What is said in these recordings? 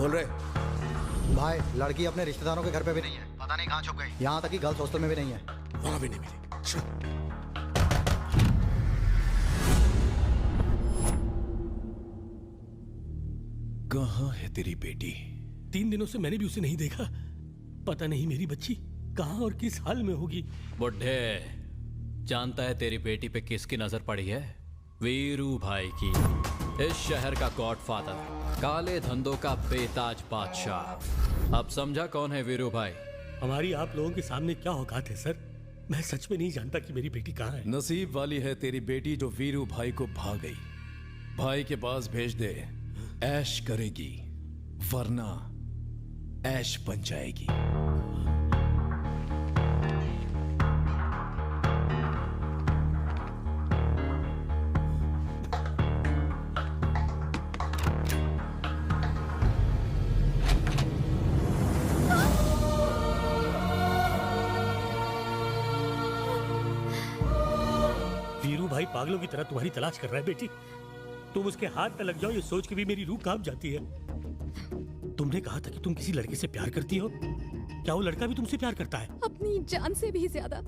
बोल रहे। भाई लड़की अपने रिश्तेदारों के घर पे भी नहीं है, पता नहीं कहाँ छुप गई। यहाँ तक कि गर्ल्स हॉस्टल में भी नहीं है। वहां भी नहीं मिली। कहाँ है तेरी बेटी? 3 दिनों से मैंने भी उसे नहीं देखा। पता नहीं मेरी बच्ची कहाँ और किस हाल में होगी। बुड्ढे, जानता है तेरी बेटी पे किसकी नजर पड़ी है? वीरू भाई की। इस शहर का गॉडफादर, काले धंधों का बेताज बादशाह। अब समझा कौन है वीरू भाई? हमारी आप लोगों के सामने क्या औकात है सर? मैं सच में नहीं जानता कि मेरी बेटी कहाँ है। नसीब वाली है तेरी बेटी जो वीरू भाई को भाग गई। भाई के पास भेज दे, ऐश करेगी, वरना ऐश बन जाएगी। वीरू भाई पागलों की तरह तुम्हारी तलाश कर रहा है बेटी। तुम उसके हाथ में लग जाओ ये सोच के भी मेरी रूह कांप जाती है। तुमने कहा था कि तुम किसी लड़के से प्यार करती हो। क्या वो लड़का भी तुमसे प्यार करता है? अपनी जान से भी ज्यादा।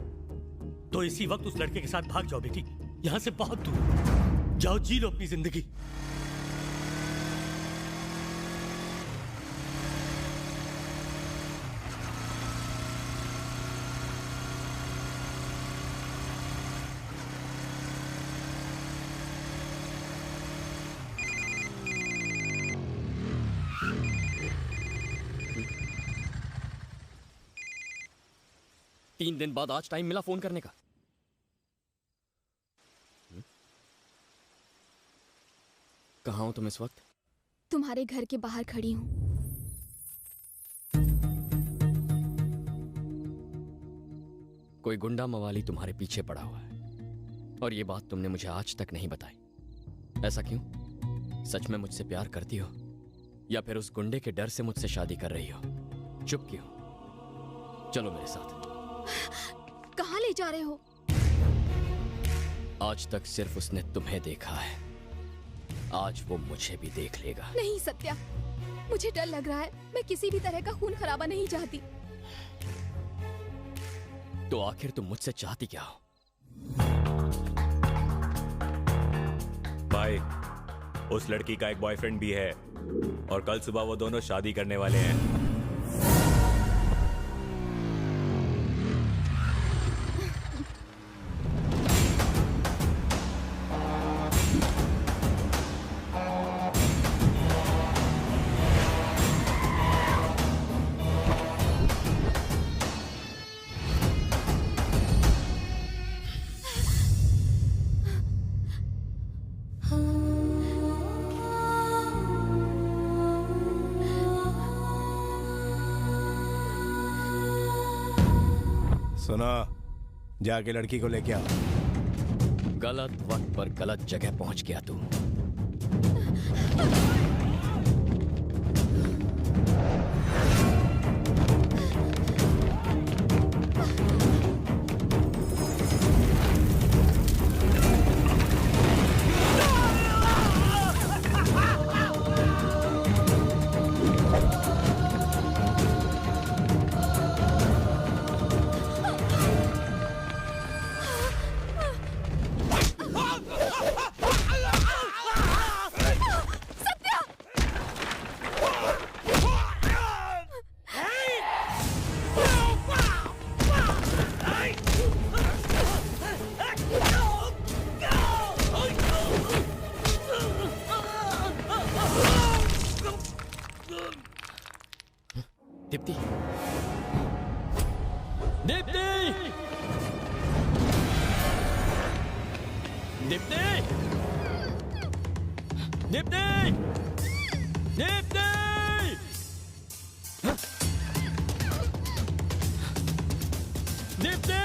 तो इसी वक्त उस लड़के के साथ भाग जाओ बेटी, यहाँ से बहुत दूर जाओ, जी लो अपनी जिंदगी। तीन दिन बाद आज टाइम मिला फोन करने का। कहाँ हो तुम इस वक्त? तुम्हारे घर के बाहर खड़ी हूँ। कोई गुंडा मवाली तुम्हारे पीछे पड़ा हुआ है और ये बात तुमने मुझे आज तक नहीं बताई। ऐसा क्यों? सच में मुझसे प्यार करती हो या फिर उस गुंडे के डर से मुझसे शादी कर रही हो? चुप क्यों? चलो मेरे साथ। कहाँ ले जा रहे हो? आज तक सिर्फ उसने तुम्हें देखा है, आज वो मुझे भी देख लेगा। नहीं सत्या, मुझे डर लग रहा है। मैं किसी भी तरह का खून खराबा नहीं चाहती। तो आखिर तुम मुझसे चाहती क्या हो? भाई, उस लड़की का एक बॉयफ्रेंड भी है और कल सुबह वो दोनों शादी करने वाले हैं। सुना, जाके लड़की को लेके आओ। गलत वक्त पर गलत जगह पहुंच गया तू। दीप्ति, दीप्ति, दीप्ति, दीप्ति, दीप्ति, दीप्ति।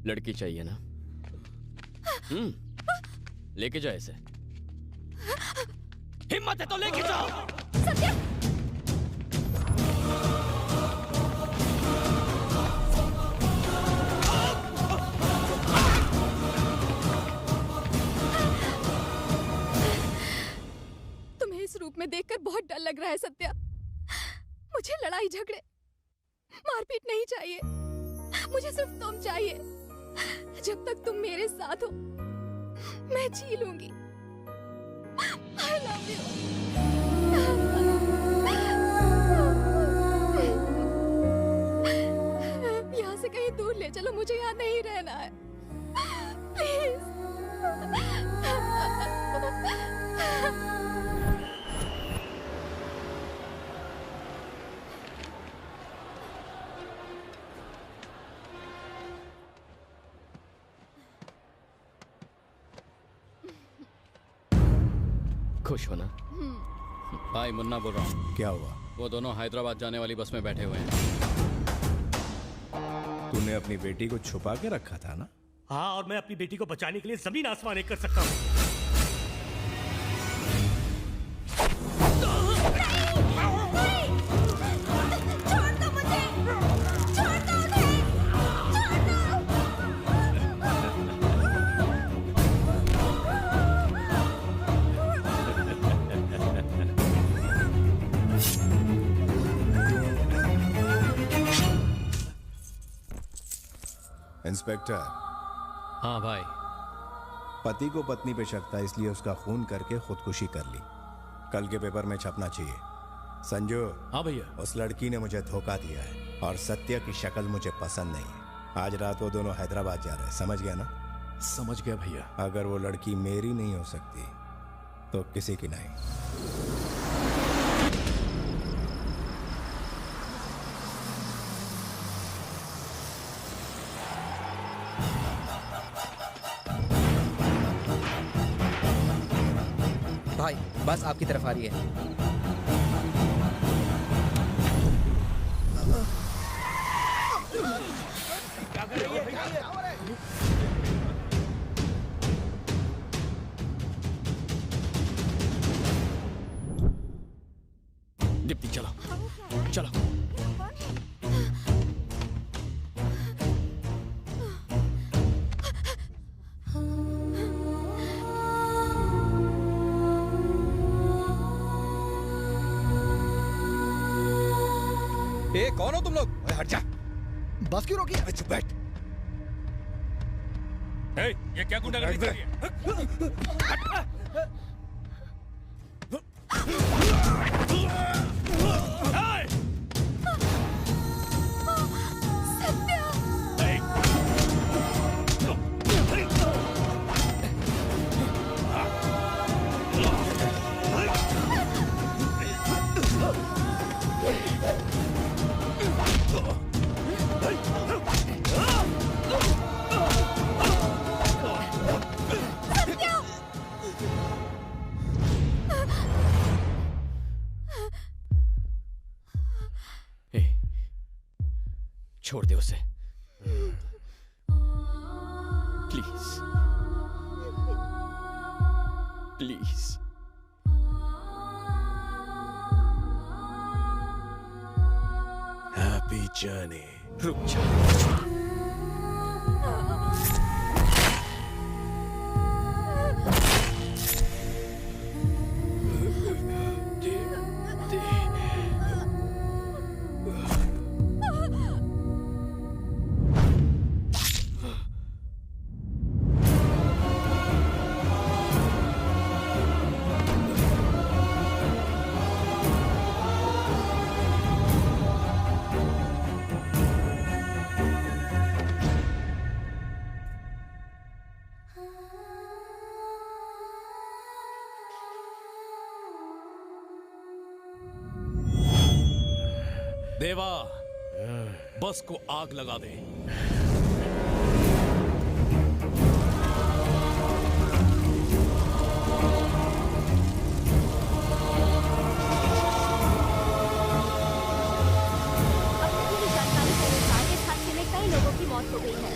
लड़की चाहिए ना? लेके जाओ इसे। हिम्मत है तो लेके जाओ। सत्या! तुम्हें इस रूप में देखकर बहुत डर लग रहा है सत्या। मुझे लड़ाई झगड़े मारपीट नहीं चाहिए। मुझे सिर्फ तुम चाहिए। जब तक तुम मेरे साथ हो मैं जी लूंगी। I love you. यहाँ से कहीं दूर ले चलो, मुझे यहाँ नहीं रहना है। प्लीज। खुश हो ना? भाई मुन्ना बोल रहा हूँ। क्या हुआ? वो दोनों हैदराबाद जाने वाली बस में बैठे हुए हैं। तूने अपनी बेटी को छुपा के रखा था ना? हाँ, और मैं अपनी बेटी को बचाने के लिए जमीन आसमान एक कर सकता हूँ। इंस्पेक्टर। हाँ भाई। पति को पत्नी पे शक था, इसलिए उसका खून करके खुदकुशी कर ली। कल के पेपर में छपना चाहिए। संजू। हाँ भैया। उस लड़की ने मुझे धोखा दिया है और सत्य की शक्ल मुझे पसंद नहीं है। आज रात वो दोनों हैदराबाद जा रहे हैं, समझ गया ना? समझ गया भैया। अगर वो लड़की मेरी नहीं हो सकती तो किसी की नहीं। भाई बस आपकी तरफ आ रही है। दीप्ति चलो चलो। ए, कौन हो तुम लोग? हट जा। बस क्यों रोकी? चुप बैठ। ये क्या गुंडागर्दी कर रही है? छोड़ दे उसे प्लीज प्लीज। Happy journey. रुक जा। देवा, बस को आग लगा दे। जानकारी के अनुसार इस हादसे में कई लोगों की मौत हो गई है।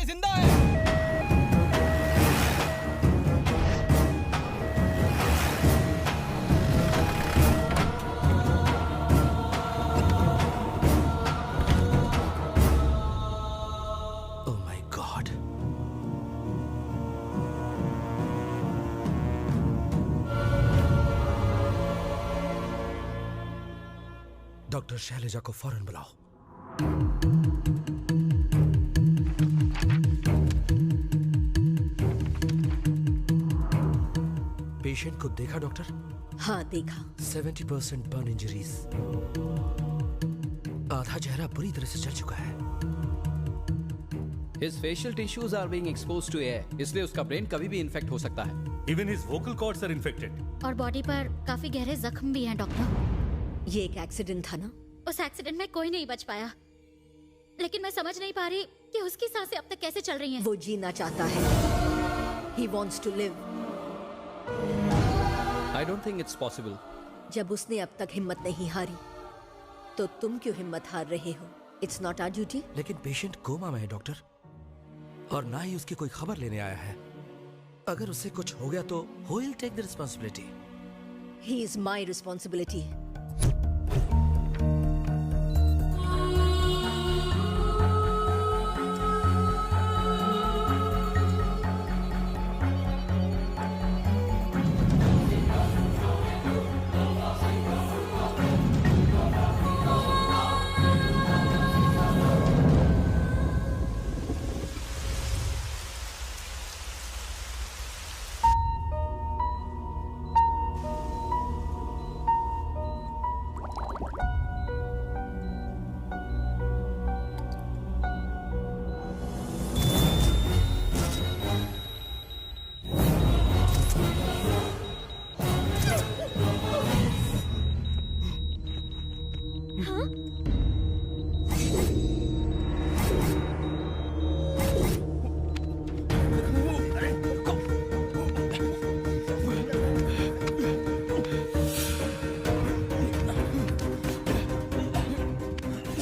जिंदा है। Oh my God. Doctor Shailja को फौरन बुलाओ। पेशेंट को देखा डॉक्टर? हाँ देखा। 70% बर्न इंजरीज, आधा चेहरा बुरी तरह से जल चुका है। His facial tissues are being exposed to air, इसलिए उसका ब्रेन कभी भी इन्फेक्ट हो सकता है। Even his vocal cords are infected. और बॉडी पर काफी गहरे जख्म भी हैं डॉक्टर। ये एक एक्सीडेंट था ना? उस एक्सीडेंट में कोई नहीं बच पाया, लेकिन मैं समझ नहीं पा रही कि उसकी सांसें अब तक कैसे चल रही हैं। वो जीना चाहता है। He wants to live. I don't think it's possible. जब उसने अब तक हिम्मत नहीं हारी, तो तुम क्यों हिम्मत हार रहे हो? It's not our duty. लेकिन पेशेंट कोमा में है डॉक्टर, और ना ही उसकी कोई खबर लेने आया है। अगर उससे कुछ हो गया तो who will take the responsibility? He is my responsibility.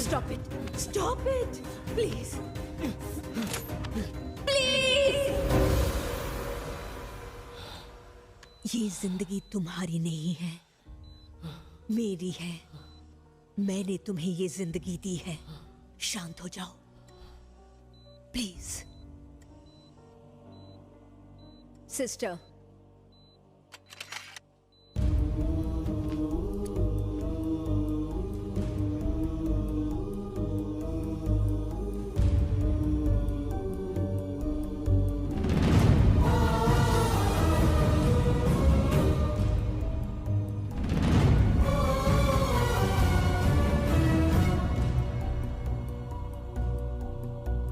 Stop it. Stop it. Please. Please. ये जिंदगी तुम्हारी नहीं है, मेरी है। मैंने तुम्हें ये जिंदगी दी है। शांत हो जाओ प्लीज। सिस्टर,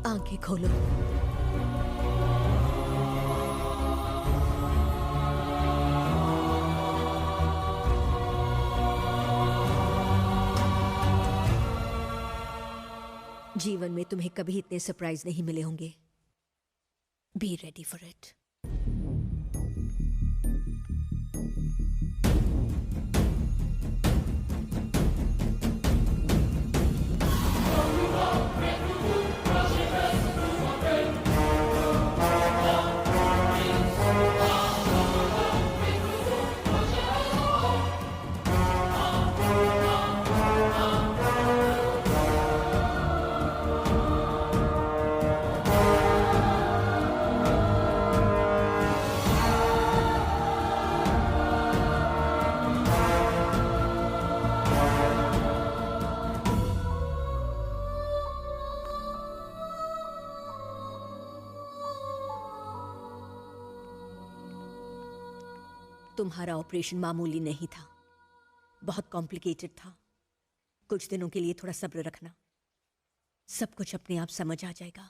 आंखें खोलो। जीवन में तुम्हें कभी इतने सरप्राइज नहीं मिले होंगे। Be ready for it. तुम्हारा ऑपरेशन मामूली नहीं था, बहुत कॉम्प्लिकेटेड था। कुछ दिनों के लिए थोड़ा सब्र रखना, सब कुछ अपने आप समझ आ जाएगा।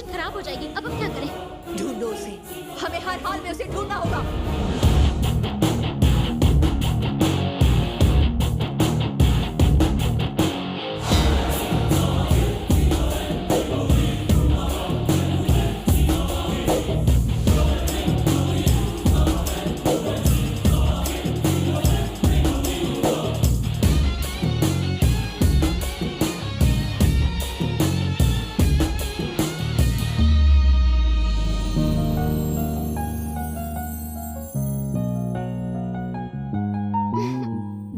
खराब हो जाएगी। अब हम क्या करें? ढूंढो उसे। हमें हर हाल में उसे ढूंढना होगा।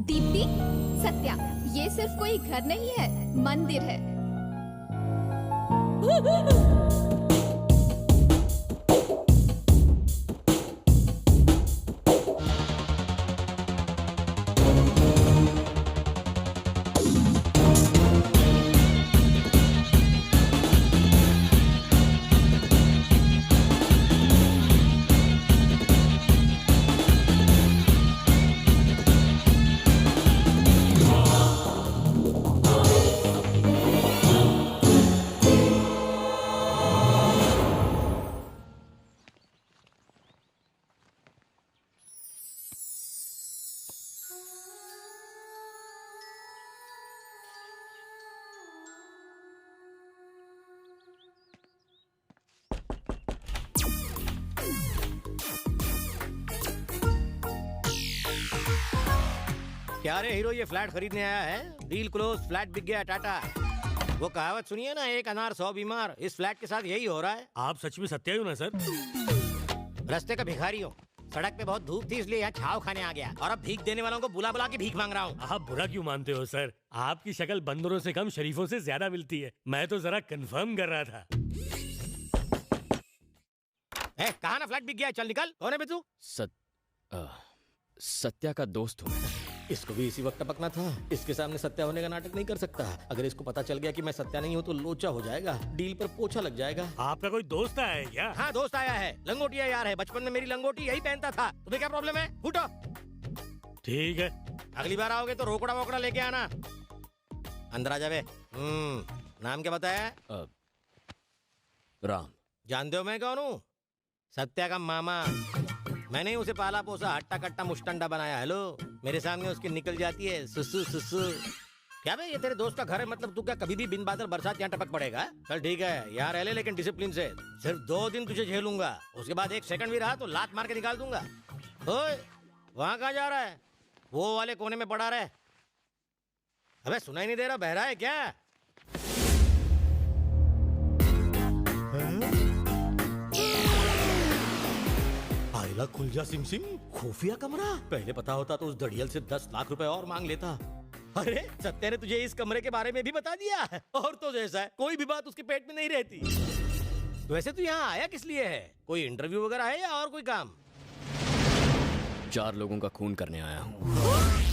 दीप्ति, सत्या, ये सिर्फ कोई घर नहीं है, मंदिर है। क्या रे हीरो, ये फ्लैट खरीदने आया है? डील क्लोज, फ्लैट बिक गया, टाटा। वो कहावत सुनिए ना, एक अनार 100 बीमार। इस फ्लैट के साथ यही हो रहा है। आप सच में सत्या हो ना सर? रास्ते का भिखारी हो। सड़क पे बहुत धूप थी इसलिए यहाँ छाव खाने आ गया, और अब भीख देने वालों को बुला बुला के भीख मांग रहा हूँ। आप बुरा क्यों मानते हो सर? आपकी शक्ल बंदरों से कम शरीफों से ज्यादा मिलती है। मैं तो जरा कंफर्म कर रहा था। कहा ना फ्लैट बिक गया, चल निकल। कौन है बे तू? सत्या का दोस्त हूँ। इसको भी इसी वक्त टपकना था। इसके सामने सत्या होने का नाटक नहीं कर सकता। अगर इसको पता चल गया कि मैं सत्या नहीं हूँ तो लोचा हो जाएगा, डील पर पोछा लग जाएगा। आपका कोई दोस्त आया है क्या? हाँ, दोस्त आया है। लंगोटिया यार है, बचपन में मेरी लंगोटी यही पहनता था। तुम्हें क्या प्रॉब्लम है? फूटो। ठीक है, अगली बार आओगे तो रोकड़ा वोकड़ा लेके आना। अंदर आ जावे। नाम क्या बताया? राम। जानते हो मैं कौन हूँ? सत्या का मामा। मैंने ही उसे पाला पोसा, हट्टा कट्टा मुश्तंडा बनाया। हेलो, मेरे सामने उसकी निकल जाती है सुसु सुसु। क्या भाई, ये तेरे दोस्त का घर है, मतलब तू क्या कभी भी बिन बादल बरसात यहाँ टपक पड़ेगा? चल ठीक है, यहाँ रह ले, लेकिन डिसिप्लिन से। सिर्फ 2 दिन तुझे झेलूंगा, उसके बाद 1 सेकंड भी रहा तो लात मार के निकाल दूंगा। ओए, वहाँ कहाँ जा रहा है? वो वाले कोने में पड़ा रहे। अबे सुनाई नहीं दे रहा, बहरा है क्या? आइला खुल जा सिम सिम, खुफिया कमरा। पहले पता होता तो उस दड़ियल से 10 लाख रुपए और मांग लेता। अरे सत्या ने तुझे इस कमरे के बारे में भी बता दिया। और तो जैसा है, कोई भी बात उसके पेट में नहीं रहती। तो वैसे तू यहाँ आया किस लिए है? कोई इंटरव्यू वगैरह है या और कोई काम? 4 लोगों का खून करने आया हूँ।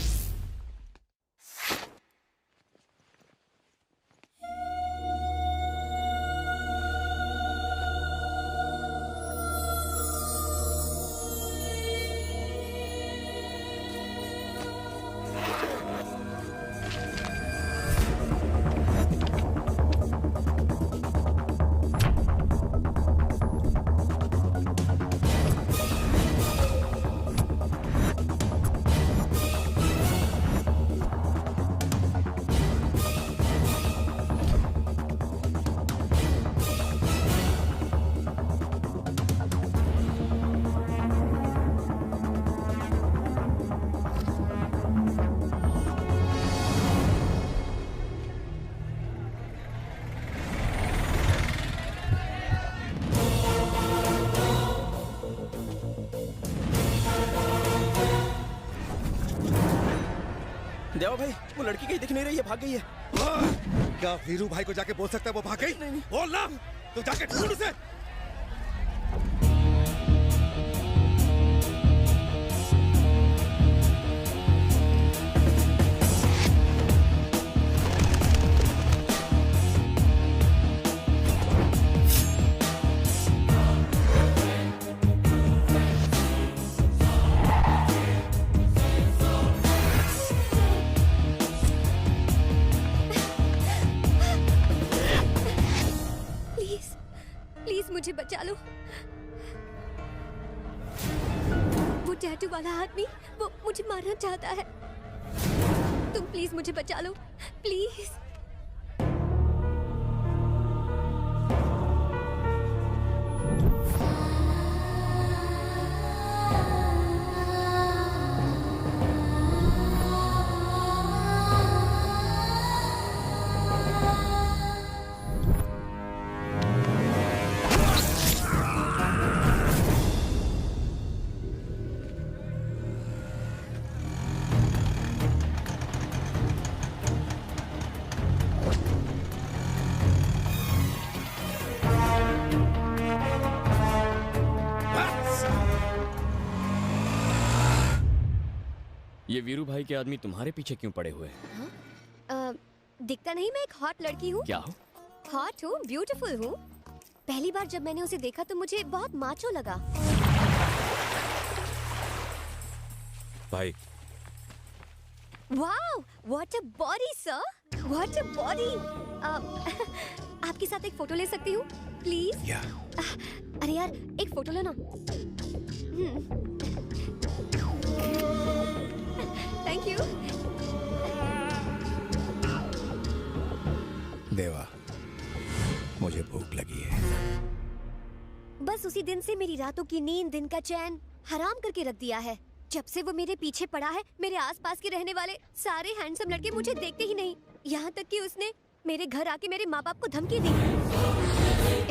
देवा भाई, वो लड़की कहीं दिख नहीं रही है, भाग गई है। क्या वीरू भाई को जाके बोल सकता है वो भाग गई? नहीं। बोल ना, तू जाके ढूंढ उसे। प्लीज मुझे बचा लो। टैटू वाला आदमी वो मुझे मारना चाहता है। तुम प्लीज मुझे बचा लो, प्लीज। ये वीरू भाई के आदमी तुम्हारे पीछे क्यों पड़े हुए हैं? दिखता नहीं मैं एक हॉट लड़की हूँ? क्या हो? हॉट हूँ, ब्यूटीफुल हूँ। पहली बार जब मैंने उसे देखा तो मुझे बहुत माचो लगा। भाई wow, what a body sir, what a body. आपके साथ एक फोटो ले सकती हूँ प्लीज? अरे यार एक फोटो लो ना। Thank you. देवा, मुझे भूख लगी है। बस उसी दिन से मेरी रातों की नींद, दिन का चैन हराम करके रख दिया है। जब से वो मेरे पीछे पड़ा है, मेरे आसपास के रहने वाले सारे हैंडसम लड़के मुझे देखते ही नहीं। यहाँ तक कि उसने मेरे घर आके मेरे माँ बाप को धमकी दी।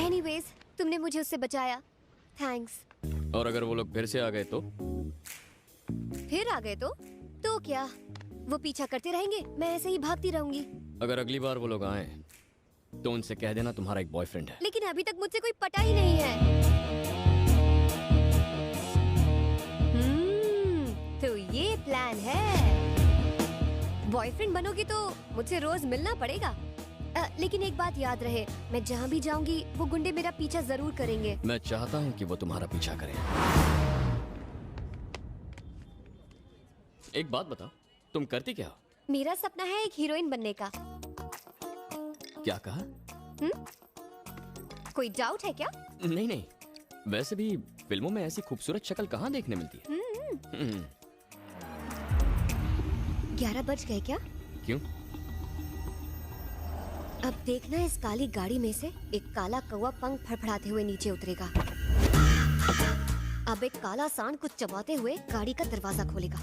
एनीवेज, तुमने मुझे उससे बचाया, थैंक्स। और अगर वो लोग फिर से आ गए तो? फिर आ गए तो क्या? वो पीछा करते रहेंगे, मैं ऐसे ही भागती रहूंगी। अगर अगली बार वो लोग आए तो उनसे कह देना तुम्हारा एक बॉयफ्रेंड है। लेकिन अभी तक मुझसे कोई पटा ही नहीं है। तो ये प्लान है। बॉयफ्रेंड बनोगी तो मुझसे रोज मिलना पड़ेगा। लेकिन एक बात याद रहे, मैं जहाँ भी जाऊंगी वो गुंडे मेरा पीछा जरूर करेंगे। मैं चाहता हूँ कि वो तुम्हारा पीछा करें। एक बात बताओ, तुम करती क्या हो? मेरा सपना है एक हीरोइन बनने का। क्या कहा? कोई डाउट है क्या? नहीं नहीं, वैसे भी फिल्मों में ऐसी खूबसूरत शक्ल कहाँ देखने मिलती है। 11 बज गए क्या? क्यों? अब देखना, इस काली गाड़ी में से एक काला कौवा पंख फड़फड़ाते हुए नीचे उतरेगा। अब एक काला सांड कुछ चबाते हुए गाड़ी का दरवाजा खोलेगा।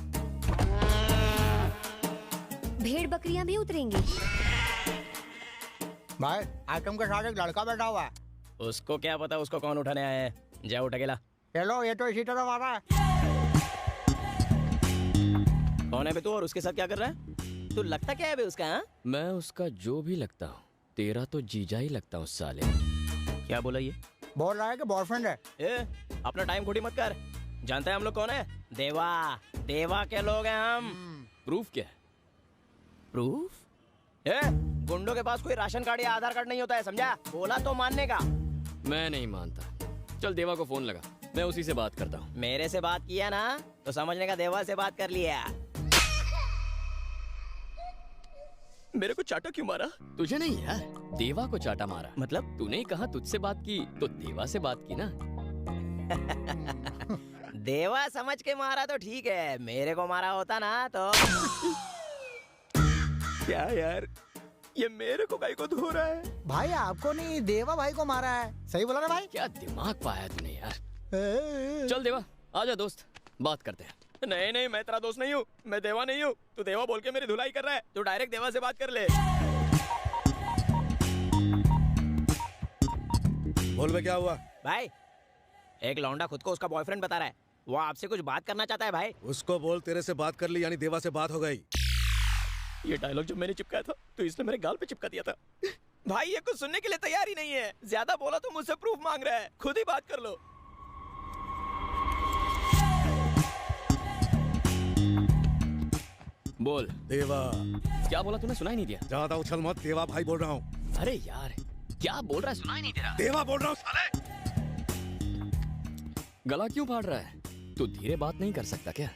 भेड़ बकरियां भी उतरेंगी। भाई, आइटम के साथ एक लड़का बैठा हुआ है। उसको क्या पता उसको कौन उठाने आया है। जाओ उठ अकेला। चलो, ये तो इसी तरफ आ रहा है। कौन है बे तू और उसके साथ क्या कर रहा है? तू लगता क्या है बे उसका? हाँ? मैं उसका जो भी लगता हूँ, तेरा तो जीजा ही लगता हूँ साले। क्या बोला ये? बोल रहा है कि बॉयफ्रेंड है। अपना टाइम खोटी मत कर। जानता है हम लोग कौन है? देवा, देवा के लोग हैं हम। प्रूफ क्या है? प्रूफ? गुंडों के पास कोई राशन कार्ड या आधार कार्ड नहीं होता है, समझा? बोला तो मानने का। मैं नहीं मानता। चल देवा को फोन लगा, मैं उसी से बात करता हूँ। मेरे से बात किया ना तो समझने का देवा से बात कर लिया। मेरे को चाटा क्यों मारा? तुझे नहीं यार, देवा को चाटा मारा। मतलब? तूने कहा तुझसे बात की तो देवा से बात की ना। देवा समझ के मारा तो ठीक है, मेरे को मारा होता ना तो। क्या यार, ये मेरे को काहे को धो रहा है? भाई आपको नहीं, देवा भाई को मारा है। सही बोला ना भाई? क्या दिमाग पाया तूने यार। चल देवा, आजा दोस्त, बात करते हैं। नहीं नहीं, मैं तेरा दोस्त नहीं हूँ, मैं देवा नहीं हूँ। तू देवा बोल के मेरी धुलाई कर रहा है। तू डायरेक्ट देवा से बात कर ले। बोल बे, क्या हुआ? भाई, एक लौंडा खुद को उसका बॉयफ्रेंड बता रहा है। वो आपसे कुछ बात करना चाहता है भाई। उसको बोल तेरे से बात कर ली, यानी देवा से बात हो गई। ये डायलॉग जब मैंने चिपकाया था तो इसने मेरे गाल पे चिपका दिया था। भाई ये कुछ सुनने के लिए तैयार ही नहीं है। ज्यादा बोला तो मुझसे प्रूफ मांग रहा है। खुद ही बात कर लो। बोल देवा। क्या बोला तूने? सुनाई नहीं दिया। ज्यादा उछल मत, देवा भाई बोल रहा हूँ। अरे यार, क्या बोल रहा है? सुनाई नहीं दे रहा। देवा बोल रहा हूँ साले। गला क्यों फाड़ रहा है? तू धीरे बात नहीं कर सकता क्या?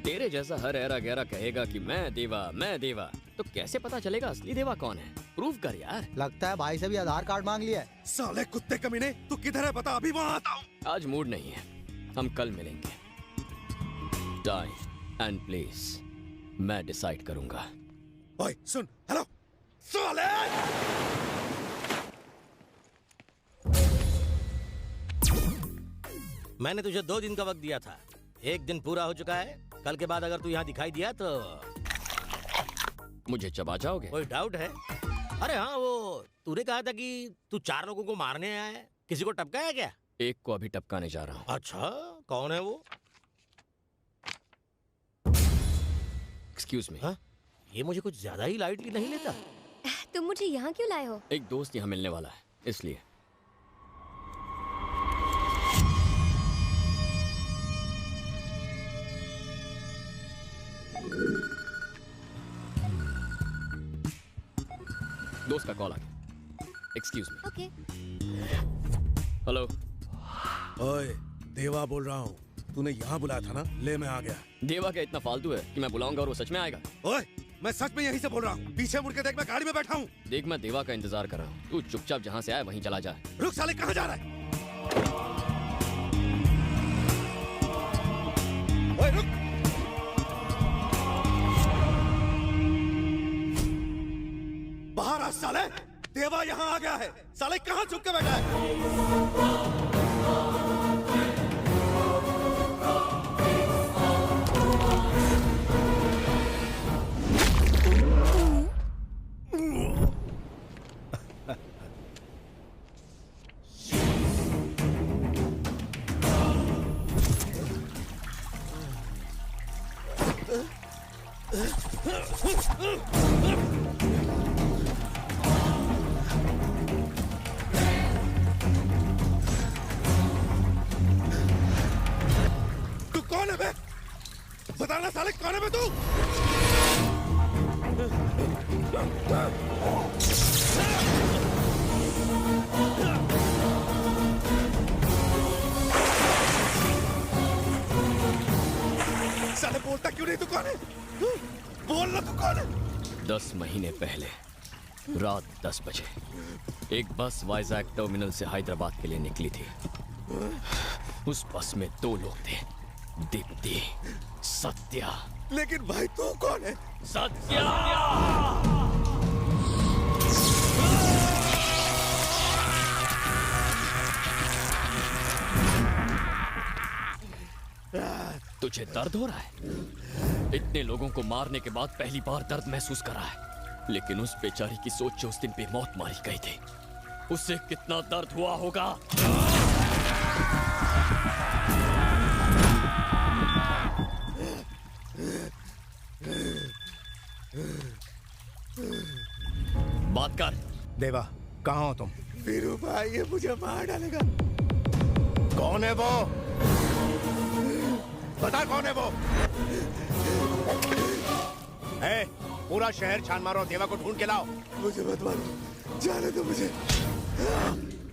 तेरे जैसा हर ऐरा गहरा कहेगा कि मैं देवा, तो कैसे पता चलेगा असली देवा कौन है? प्रूफ कर यार। लगता है भाई से भी आधार कार्ड मांग लिया है। साले कुत्ते कमीने, तू किधर है बता, अभी वहाँ आता हूँ। आज मूड नहीं है, हम कल मिलेंगे। टाइम एंड प्लेस मैं डिसाइड करूंगा। ओए सुन, हेलो साले! मैंने तुझे 2 दिन का वक्त दिया था, 1 दिन पूरा हो चुका है। कल के बाद अगर तू यहाँ दिखाई दिया तो मुझे चबा जाओगे? कोई डाउट है? अरे हाँ, वो तूने कहा था कि तू 4 लोगों को मारने आया है, किसी को टपकाया क्या? एक को अभी टपकाने जा रहा हूँ। अच्छा, कौन है वो? Excuse me. हाँ? ये मुझे कुछ ज्यादा ही लाइटली नहीं लेता। तुम मुझे यहाँ क्यों लाए हो? एक दोस्त यहाँ मिलने वाला है, इसलिए। दोस्त का कॉल आ गया। Excuse me. ओके। हेलो। ओए, देवा बोल रहा हूँ। तूने यहाँ बुलाया था ना? ले मैं आ गया। देवा क्या इतना फालतू है कि मैं बुलाऊंगा और वो सच में आएगा? ओए, मैं सच में यहीं से बोल रहा हूँ। पीछे मुड़ के देख, मैं गाड़ी में बैठा हूँ। देख, मैं देवा का इंतजार कर रहा हूँ। तू चुपचाप जहाँ से आया वहीं चला जा। रुक साले, कहाँ जा रहा है? ओए रुक! बाहर आ साले! देवा यहाँ आ गया है। साले कहाँ छुप के बैठा है? तू कौन है बे? बताना साले, कौन है बे तू? साले बोलता क्यों नहीं? तू कौन है? बोल ना, तू कौन है? 10 महीने पहले रात 10 बजे एक बस वाइजैक टर्मिनल से हैदराबाद के लिए निकली थी। उस बस में 2 लोग थे, दीप्ति, सत्या। लेकिन भाई तू कौन है? सत्या! तुझे दर्द हो रहा है? इतने लोगों को मारने के बाद पहली बार दर्द महसूस करा है। लेकिन उस बेचारी की सोच जो उस दिन बेमौत मारी गई थी, उसे कितना दर्द हुआ होगा। बात कर। देवा, कहाँ हो तुम? वीरू भाई, ये मुझे मार डालेगा। कौन है वो? बता कौन है वो? ए, पूरा शहर छान मारो, देवा को ढूंढ के लाओ। मुझे मत मारो, जाने दो मुझे।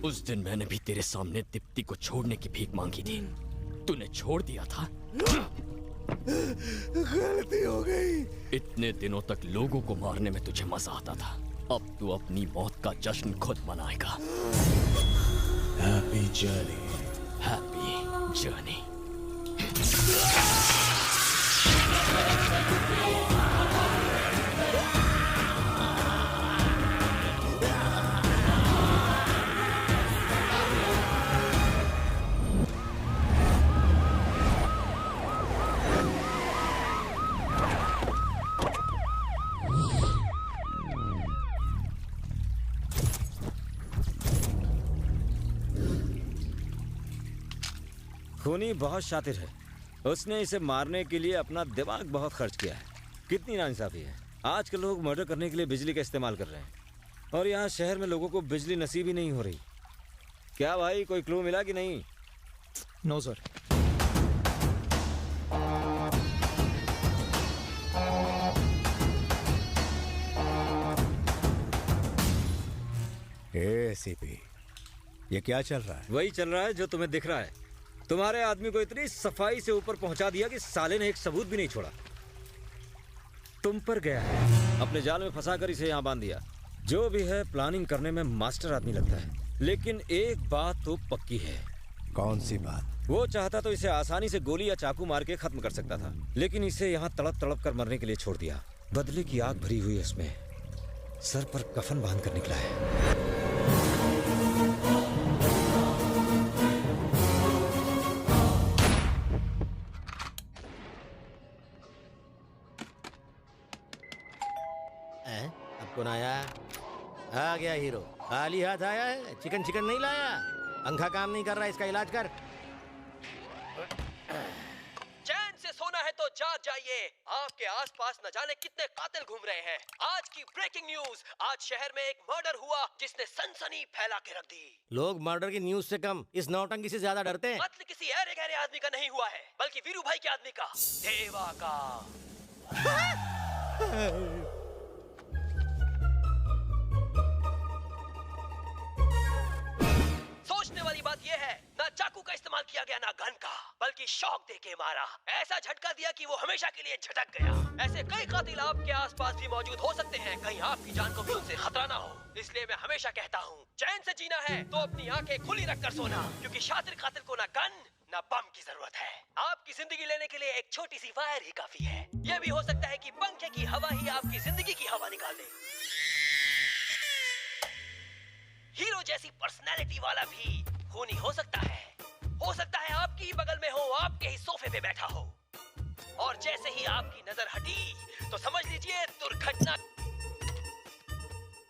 उस दिन मैंने भी तेरे सामने दीप्ति को छोड़ने की भीख मांगी थी, तूने छोड़ दिया था। गलती हो गई। इतने दिनों तक लोगों को मारने में तुझे मजा आता था, अब तू अपनी मौत का जश्न खुद मनाएगा। Happy journey. Happy journey. खूनी बहुत शातिर है, उसने इसे मारने के लिए अपना दिमाग बहुत खर्च किया है। कितनी नाइंसाफी है, आज के लोग मर्डर करने के लिए बिजली का इस्तेमाल कर रहे हैं और यहाँ शहर में लोगों को बिजली नसीब ही नहीं हो रही। क्या भाई, कोई क्लू मिला कि नहीं? No sir. एसीपी, ये क्या चल रहा है? वही चल रहा है जो तुम्हें दिख रहा है। तुम्हारे आदमी को इतनी सफाई से ऊपर पहुंचा दिया कि साले ने एक सबूत भी नहीं छोड़ा। तुम पर गया है, अपने जाल में फंसाकर इसे यहाँ बांध दिया। जो भी है, प्लानिंग करने में मास्टर आदमी लगता है। लेकिन एक बात तो पक्की है, कौन सी बात? वो चाहता तो इसे आसानी से गोली या चाकू मार के खत्म कर सकता था, लेकिन इसे यहाँ तड़प तड़प कर मरने के लिए छोड़ दिया। बदले की आग भरी हुई इसमें सर पर कफन बांध कर निकला है। अब कौन आया? आ गया हीरो। खाली हाथ आया है? चिकन चिकन नहीं लाया? पंखा काम नहीं कर रहा, इसका इलाज कर। चैन से सोना है तो जाग जाइए। आपके आसपास न जाने कितने कातिल घूम रहे हैं। आज की ब्रेकिंग न्यूज, आज शहर में एक मर्डर हुआ जिसने सनसनी फैला के रख दी। लोग मर्डर की न्यूज से कम इस नौटंकी से ज्यादा डरते हैं। कत्ल किसी ऐरे गहरे आदमी का नहीं हुआ है, बल्कि वीरू भाई के आदमी का, देवा का। सोचने वाली बात यह है, ना चाकू का इस्तेमाल किया गया ना गन का, बल्कि शॉक दे के मारा। ऐसा झटका दिया कि वो हमेशा के लिए झटक गया। ऐसे कई कातिल आपके आसपास भी मौजूद हो सकते हैं, कहीं आपकी जान को भी उनसे खतरा ना हो। इसलिए मैं हमेशा कहता हूँ, चैन से जीना है तो अपनी आंखें खुली रखकर सोना, क्योंकि शातिर कातिल को ना गन ना बम की जरूरत है। आपकी जिंदगी लेने के लिए एक छोटी सी फायर ही काफी है। यह भी हो सकता है कि पंखे की हवा ही आपकी जिंदगी की हवा निकाल दे। हीरो जैसी पर्सनैलिटी वाला भी खूनी हो सकता है। हो सकता है आपकी ही बगल में हो, आपके ही सोफे पे बैठा हो, और जैसे ही आपकी नजर हटी तो समझ लीजिए दुर्घटना।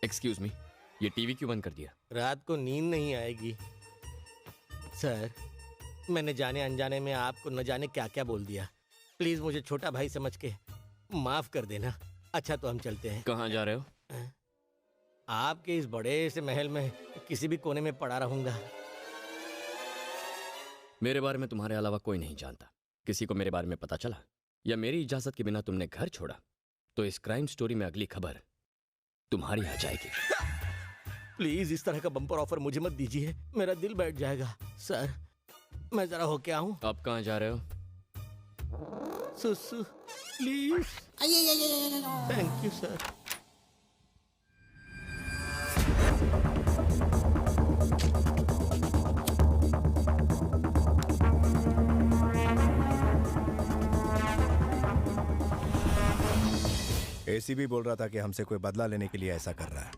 एक्सक्यूज मी, ये टीवी क्यों बंद कर दिया? रात को नींद नहीं आएगी। सर, मैंने जाने अनजाने में आपको न जाने क्या क्या बोल दिया। प्लीज मुझे छोटा भाई समझ के माफ कर देना। अच्छा तो हम चलते हैं। कहाँ जा रहे हो? आपके इस बड़े से महल में किसी भी कोने में पड़ा रहूंगा। मेरे बारे में तुम्हारे अलावा कोई नहीं जानता। किसी को मेरे बारे में पता चला या मेरी इजाजत के बिना तुमने घर छोड़ा तो इस क्राइम स्टोरी में अगली खबर तुम्हारी आ जाएगी। प्लीज इस तरह का बम्पर ऑफर मुझे मत दीजिए, मेरा दिल बैठ जाएगा। सर, मैं जरा होके आऊं। अब कहाँ जा रहे हो? सुसु please. Thank you sir. ACB बोल रहा था कि हमसे कोई बदला लेने के लिए ऐसा कर रहा है,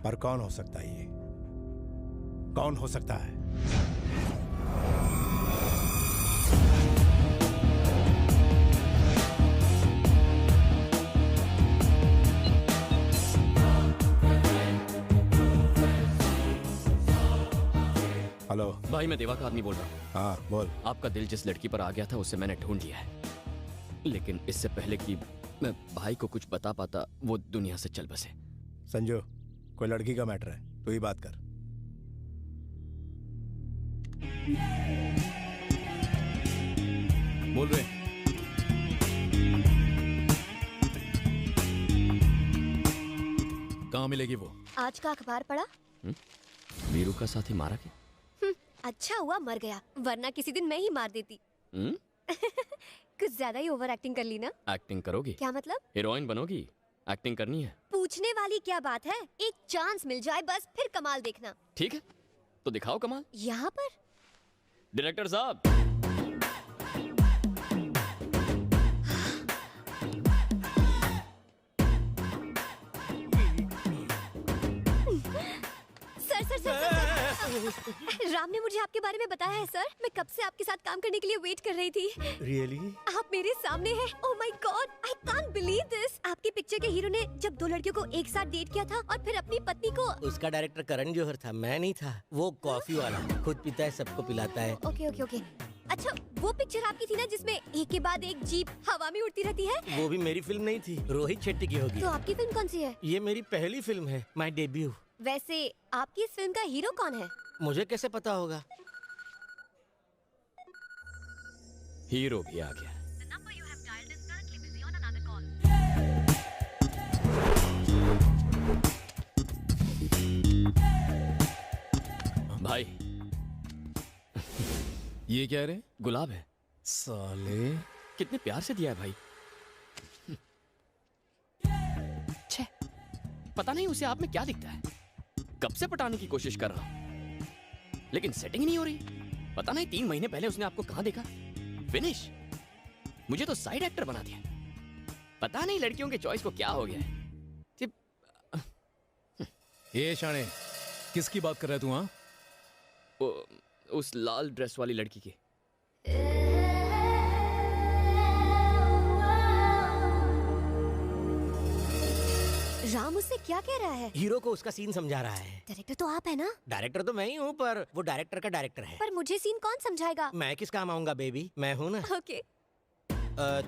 पर कौन हो सकता है ये? कौन हो सकता है? हेलो भाई, मैं देवा का आदमी बोल रहा हूँ। हाँ बोल। आपका दिल जिस लड़की पर आ गया था उसे मैंने ढूंढ लिया है, लेकिन इससे पहले कि मैं भाई को कुछ बता पाता वो दुनिया से चल बसे। संजू, कोई लड़की का मैटर है, तू ही बात कर। बोल रहे। कहाँ मिलेगी वो? आज का अखबार पढ़ा? वीरू का साथी मारा क्या? अच्छा हुआ मर गया, वरना किसी दिन मैं ही मार देती। कुछ ज्यादा ही ओवर एक्टिंग कर ली ना? एक्टिंग करोगी? क्या मतलब? हीरोइन बनोगी? एक्टिंग करनी है? पूछने वाली क्या बात है, एक चांस मिल जाए बस, फिर कमाल देखना। ठीक है, तो दिखाओ कमाल। यहाँ पर डायरेक्टर साहब। सर, राम ने मुझे आपके बारे में बताया है सर। मैं कब से आपके साथ काम करने के लिए वेट कर रही थी। Really? आप मेरे सामने हैं। ओह my God, I can't believe this. आपकी पिक्चर के हीरो ने जब दो लड़कियों को एक साथ डेट किया था और फिर अपनी पत्नी को। उसका डायरेक्टर करण जौहर था, मैं नहीं था। वो कॉफी वाला खुद पीता है, सबको पिलाता है। Okay okay okay. अच्छा, वो पिक्चर आपकी थी ना जिसमें एक के बाद एक जीप हवा में उड़ती रहती है? वो भी मेरी फिल्म नहीं थी, रोहित शेट्टी की होगी। तो आपकी फिल्म कौन सी है? ये मेरी पहली फिल्म है, माय डेब्यू। वैसे आपकी इस फिल्म का हीरो कौन है? मुझे कैसे पता होगा? हीरो भी आ गया। भाई, ये क्या रे? गुलाब है। साले, कितने प्यार से दिया है भाई। छे, पता नहीं उसे आप में क्या दिखता है। कब से पटाने की कोशिश कर रहा हूं, लेकिन सेटिंग नहीं हो रही। पता नहीं 3 महीने पहले उसने आपको कहां देखा। फिनिश। मुझे तो साइड एक्टर बना दिया। पता नहीं लड़कियों के चॉइस को क्या हो गया है। ये शाणे, किसकी बात कर रहा है तू? हाँ, उस लाल ड्रेस वाली लड़की की। राम उससे क्या कह रहा है? हीरो को उसका सीन समझा रहा है। डायरेक्टर तो आप है ना? डायरेक्टर तो मैं ही हूँ, पर वो डायरेक्टर का डायरेक्टर है। पर मुझे सीन कौन समझाएगा? मैं किस काम आऊंगा बेबी, मैं हूँ ना। ओके।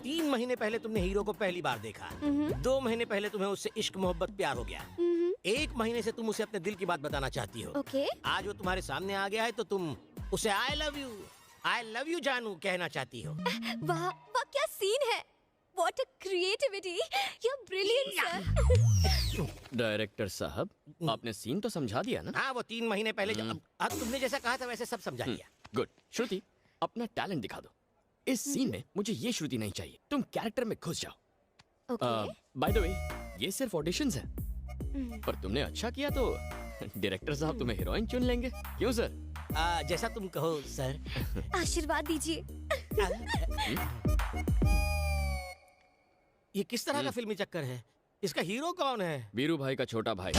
3 महीने पहले तुमने हीरो को पहली बार देखा। 2 महीने पहले तुम्हें उससे इश्क मोहब्बत प्यार हो गया। 1 महीने से तुम उसे अपने दिल की बात बताना चाहती हो। ओके। आज वो तुम्हारे सामने आ गया है तो तुम उसे आई लव यू जानू कहना चाहती हो। वाह वाह, क्या सीन है! What a creativity! You're brilliant, sir. Director साहब, आपने सीन तो समझा दिया ना? हाँ, वो 3 महीने पहले अब तुमने जैसा कहा था वैसे सब समझा दिया। गुड। श्रुति, अपना टैलेंट दिखा दो। इस सीन में मुझे ये श्रुति नहीं चाहिए। तुम कैरेक्टर में घुस जाओ। बाय द वे, ये सिर्फ ऑडिशंस है। पर तुमने अच्छा किया तो डायरेक्टर साहब तुम्हें हीरोइन चुन लेंगे। क्यों सर? जैसा तुम कहो सर। आशीर्वाद दीजिए। ये किस तरह का फिल्मी चक्कर है? इसका हीरो कौन है? वीरू भाई का छोटा भाई।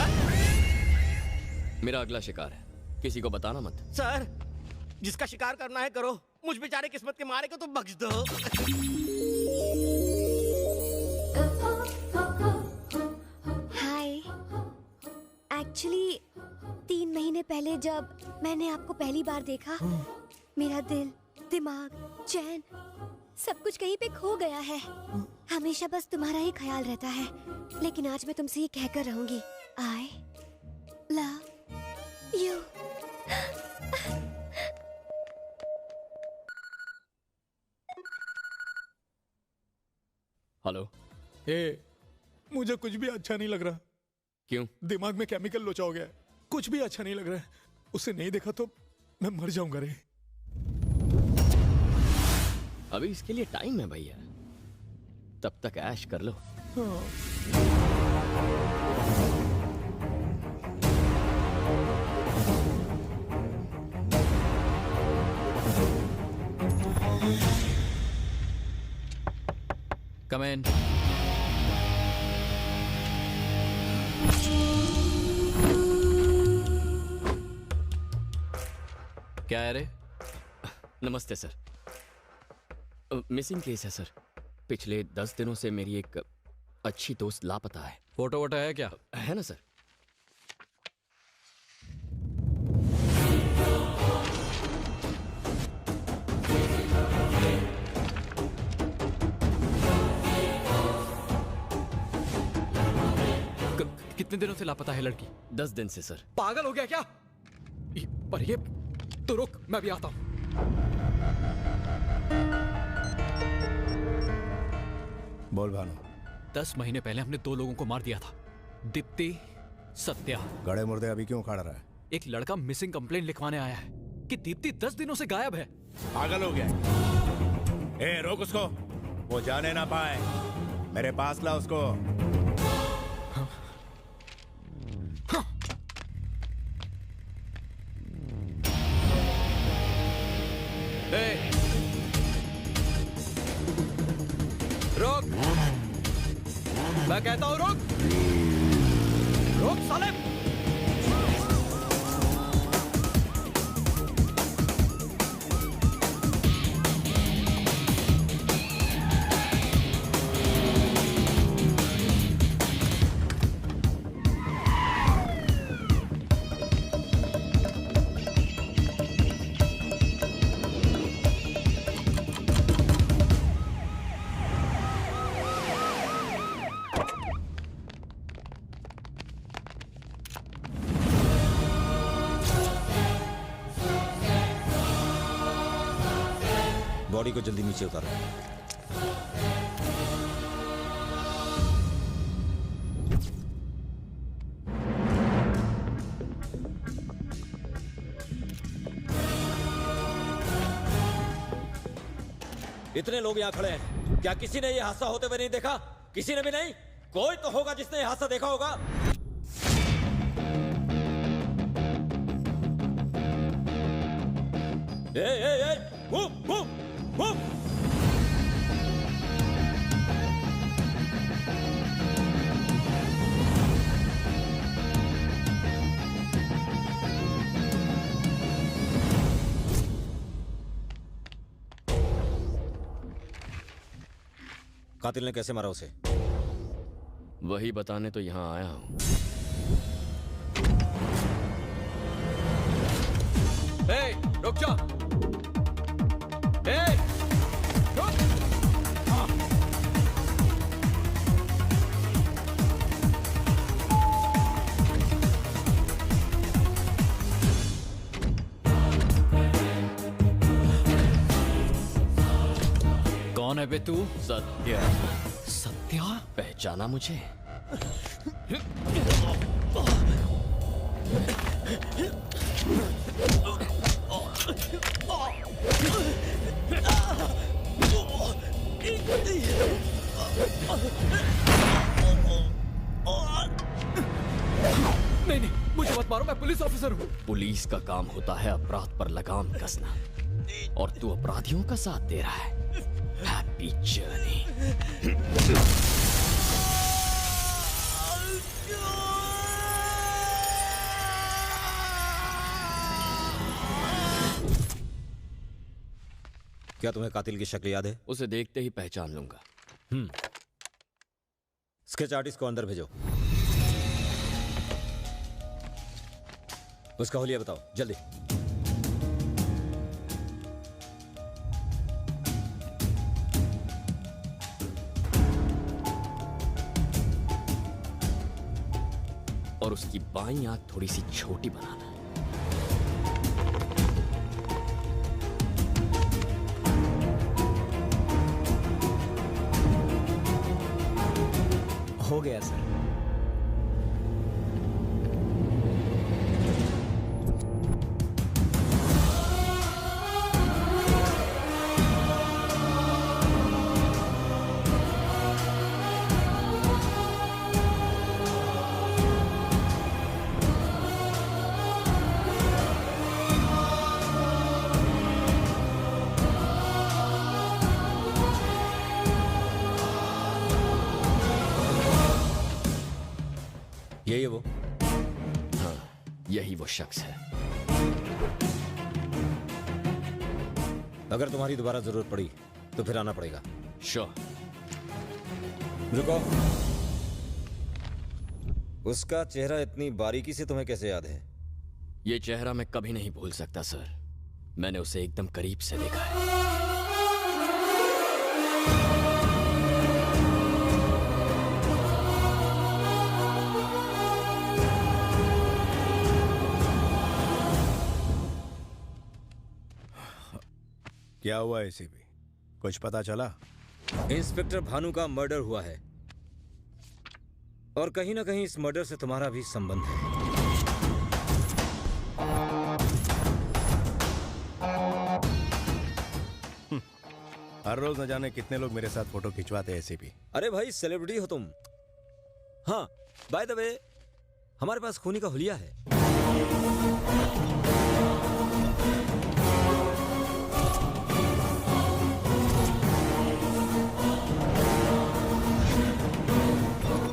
मेरा अगला शिकार है, किसी को बताना मत। सर, जिसका शिकार करना है करो, मुझ बेचारे किस्मत के मारे को तो बख्श दो। हाय, एक्चुअली 3 महीने पहले जब मैंने आपको पहली बार देखा, मेरा दिल, दिमाग, चैन सब कुछ कहीं पे खो गया है। हमेशा बस तुम्हारा ही ख्याल रहता है, लेकिन आज मैं तुमसे ये कहकर रहूंगी, आई लव यू। हेलो। मुझे कुछ भी अच्छा नहीं लग रहा। क्यों? दिमाग में केमिकल लोचा हो गया है। कुछ भी अच्छा नहीं लग रहा है। उसे नहीं देखा तो मैं मर जाऊंगा रे। अभी इसके लिए टाइम है भैया, तब तक ऐश कर लो। कम इन। क्या है रे? नमस्ते सर। मिसिंग केस है सर। पिछले 10 दिनों से मेरी एक अच्छी दोस्त लापता है। फोटो वोटो है क्या? है ना सर। कितने दिनों से लापता है लड़की? 10 दिन से सर। पागल हो गया क्या? पर ये तो रुक, मैं भी आता हूं। बोल भानु। 10 महीने पहले हमने 2 लोगों को मार दिया था, दीप्ति, सत्या। गड़े मुर्दे अभी क्यों उखाड़ रहा है? एक लड़का मिसिंग कंप्लेंट लिखवाने आया है कि दीप्ति 10 दिनों से गायब है। पागल हो गया। रोक उसको, वो जाने ना पाए। मेरे पास ला उसको। रोक, मैं कहता हूं रोक, रोक साले। बॉडी को जल्दी नीचे उतारो। इतने लोग यहाँ खड़े हैं, क्या किसी ने ये हादसा होते हुए नहीं देखा? किसी ने भी नहीं? कोई तो होगा जिसने ये हादसा देखा होगा। Move move move. कातिल ने कैसे मारा उसे? वही बताने तो यहां आया हूं। रुक जा। रुक। कौन है बे तू? सत्या। सत्या? पहचाना मुझे? नहीं, मुझे मत मारो, मैं पुलिस ऑफिसर हूँ। पुलिस का काम होता है अपराध पर लगाम कसना, और तू अपराधियों का साथ दे रहा है। Happy journey. क्या तुम्हें कातिल की शक्ल याद है? उसे देखते ही पहचान लूंगा। स्केच आर्टिस्ट को अंदर भेजो। उसका हुलिया बताओ जल्दी। और उसकी बाईं आंख थोड़ी सी छोटी बनाना। हो गया सर। यही है वो? हाँ, यही वो शख्स है। अगर तुम्हारी दोबारा जरूरत पड़ी तो फिर आना पड़ेगा। श्योर। रुको। उसका चेहरा इतनी बारीकी से तुम्हें कैसे याद है? ये चेहरा मैं कभी नहीं भूल सकता सर। मैंने उसे एकदम करीब से देखा है। क्या हुआ एसीपी? कुछ पता चला? इंस्पेक्टर भानु का मर्डर हुआ है, और कहीं ना कहीं इस मर्डर से तुम्हारा भी संबंध है। हर रोज न जाने कितने लोग मेरे साथ फोटो खिंचवाते हैं एसीपी। अरे भाई सेलिब्रिटी हो तुम। हाँ, बाय द वे हमारे पास खूनी का हुलिया है।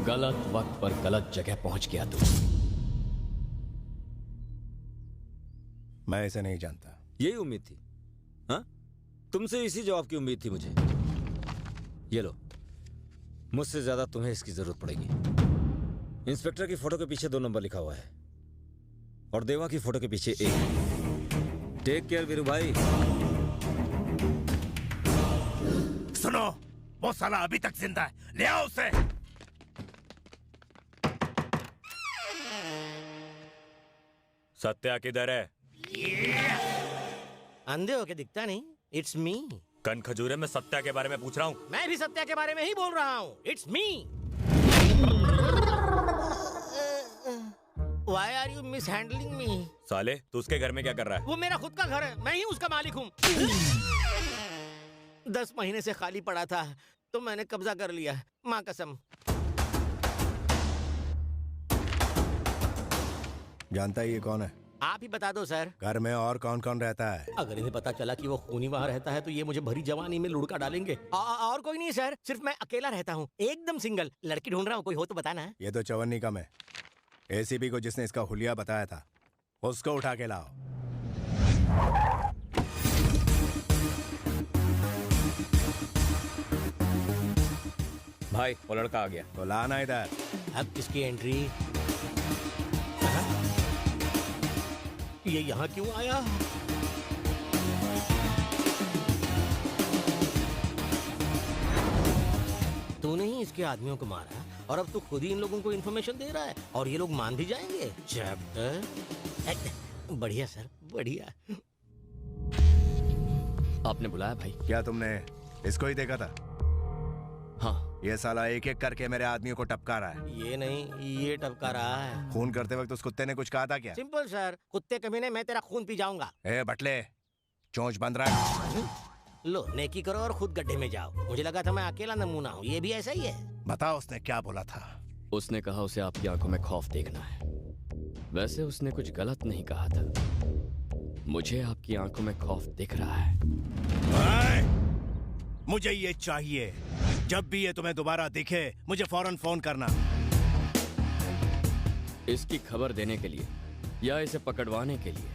गलत वक्त पर गलत जगह पहुंच गया तू। मैं इसे नहीं जानता। यही उम्मीद थी। हाँ, तुमसे इसी जवाब की उम्मीद थी मुझे। ये लो, मुझसे ज्यादा तुम्हें इसकी जरूरत पड़ेगी। इंस्पेक्टर की फोटो के पीछे 2 नंबर लिखा हुआ है, और देवा की फोटो के पीछे 1। टेक केयर वीरू भाई। सुनो, वो साला अभी तक जिंदा है, ले आओ उसे। सत्या किधर है? अंधे होके दिखता नहीं। It's me. कन खजूरे में सत्या के बारे में पूछ रहा हूँ। मैं भी सत्या के बारे में ही बोल रहा हूँ। It's me. Why are you mishandling me? साले, तू उसके घर में क्या कर रहा है? वो मेरा खुद का घर है, मैं ही उसका मालिक हूँ। 10 महीने से खाली पड़ा था तो मैंने कब्जा कर लिया, माँ कसम। जानता है ये कौन है? आप ही बता दो सर। घर में और कौन कौन रहता है? अगर इन्हें पता चला कि वो खूनी वहाँ रहता है तो ये मुझे भरी जवानी में लुढ़का डालेंगे। और कोई नहीं सर, सिर्फ मैं अकेला रहता हूँ, एकदम सिंगल। लड़की ढूंढ रहा हूँ, कोई हो तो बताना। ये तो चवन्नी कम है। एसीपी को जिसने इसका हुलिया बताया था उसको उठा के लाओ। भाई वो लड़का आ गया। तो लाना इधर। अब किसकी एंट्री? ये यहाँ क्यों आया? तूने ही इसके आदमियों को मारा और अब तू खुद ही इन लोगों को इन्फॉर्मेशन दे रहा है और ये लोग मान भी जाएंगे। चैप्टर बढ़िया सर, बढ़िया। आपने बुलाया भाई? क्या तुमने इसको ही देखा था? हाँ। ये साला एक एक करके मेरे आदमियों को टपका रहा है। ये नहीं, ये टपका रहा है। खून करते वक्त उस कुत्ते ने कुछ कहा था क्या? सिंपल सर, कुत्ते कमीने मैं तेरा खून पी जाऊंगा। ए बटले, चोंच बंद रहा। लो नेकी करो और खुद गड्ढे में जाओ। मुझे लगा था मैं अकेला नमूना हूँ, ये भी ऐसा ही है। बताओ उसने क्या बोला था? उसने कहा उसे आपकी आंखों में खौफ देखना है। वैसे उसने कुछ गलत नहीं कहा था। मुझे आपकी आंखों में खौफ दिख रहा है। मुझे ये चाहिए। जब भी ये तुम्हें दोबारा दिखे मुझे फौरन फोन करना। इसकी खबर देने के लिए या इसे पकड़वाने के लिए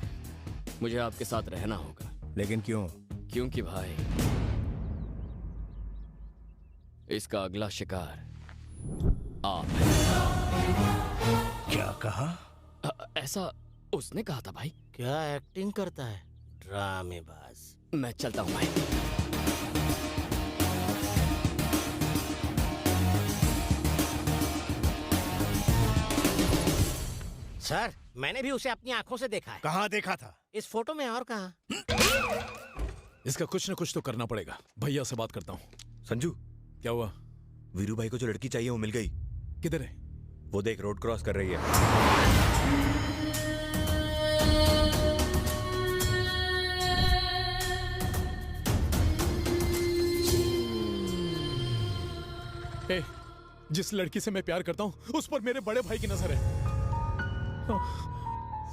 मुझे आपके साथ रहना होगा। लेकिन क्यों? क्योंकि भाई इसका अगला शिकार आप हैं। क्या कहा? ऐसा उसने कहा था भाई। क्या एक्टिंग करता है, ड्रामेबाज। मैं चलता हूँ भाई। सर मैंने भी उसे अपनी आंखों से देखा है। कहाँ देखा था? इस फोटो में और कहाँ? इसका कुछ न कुछ तो करना पड़ेगा। भैया से बात करता हूँ। संजू, क्या हुआ? वीरू भाई को जो लड़की चाहिए वो मिल गई। किधर है? वो देख, रोड क्रॉस कर रही है। ए, जिस लड़की से मैं प्यार करता हूँ उस पर मेरे बड़े भाई की नजर है।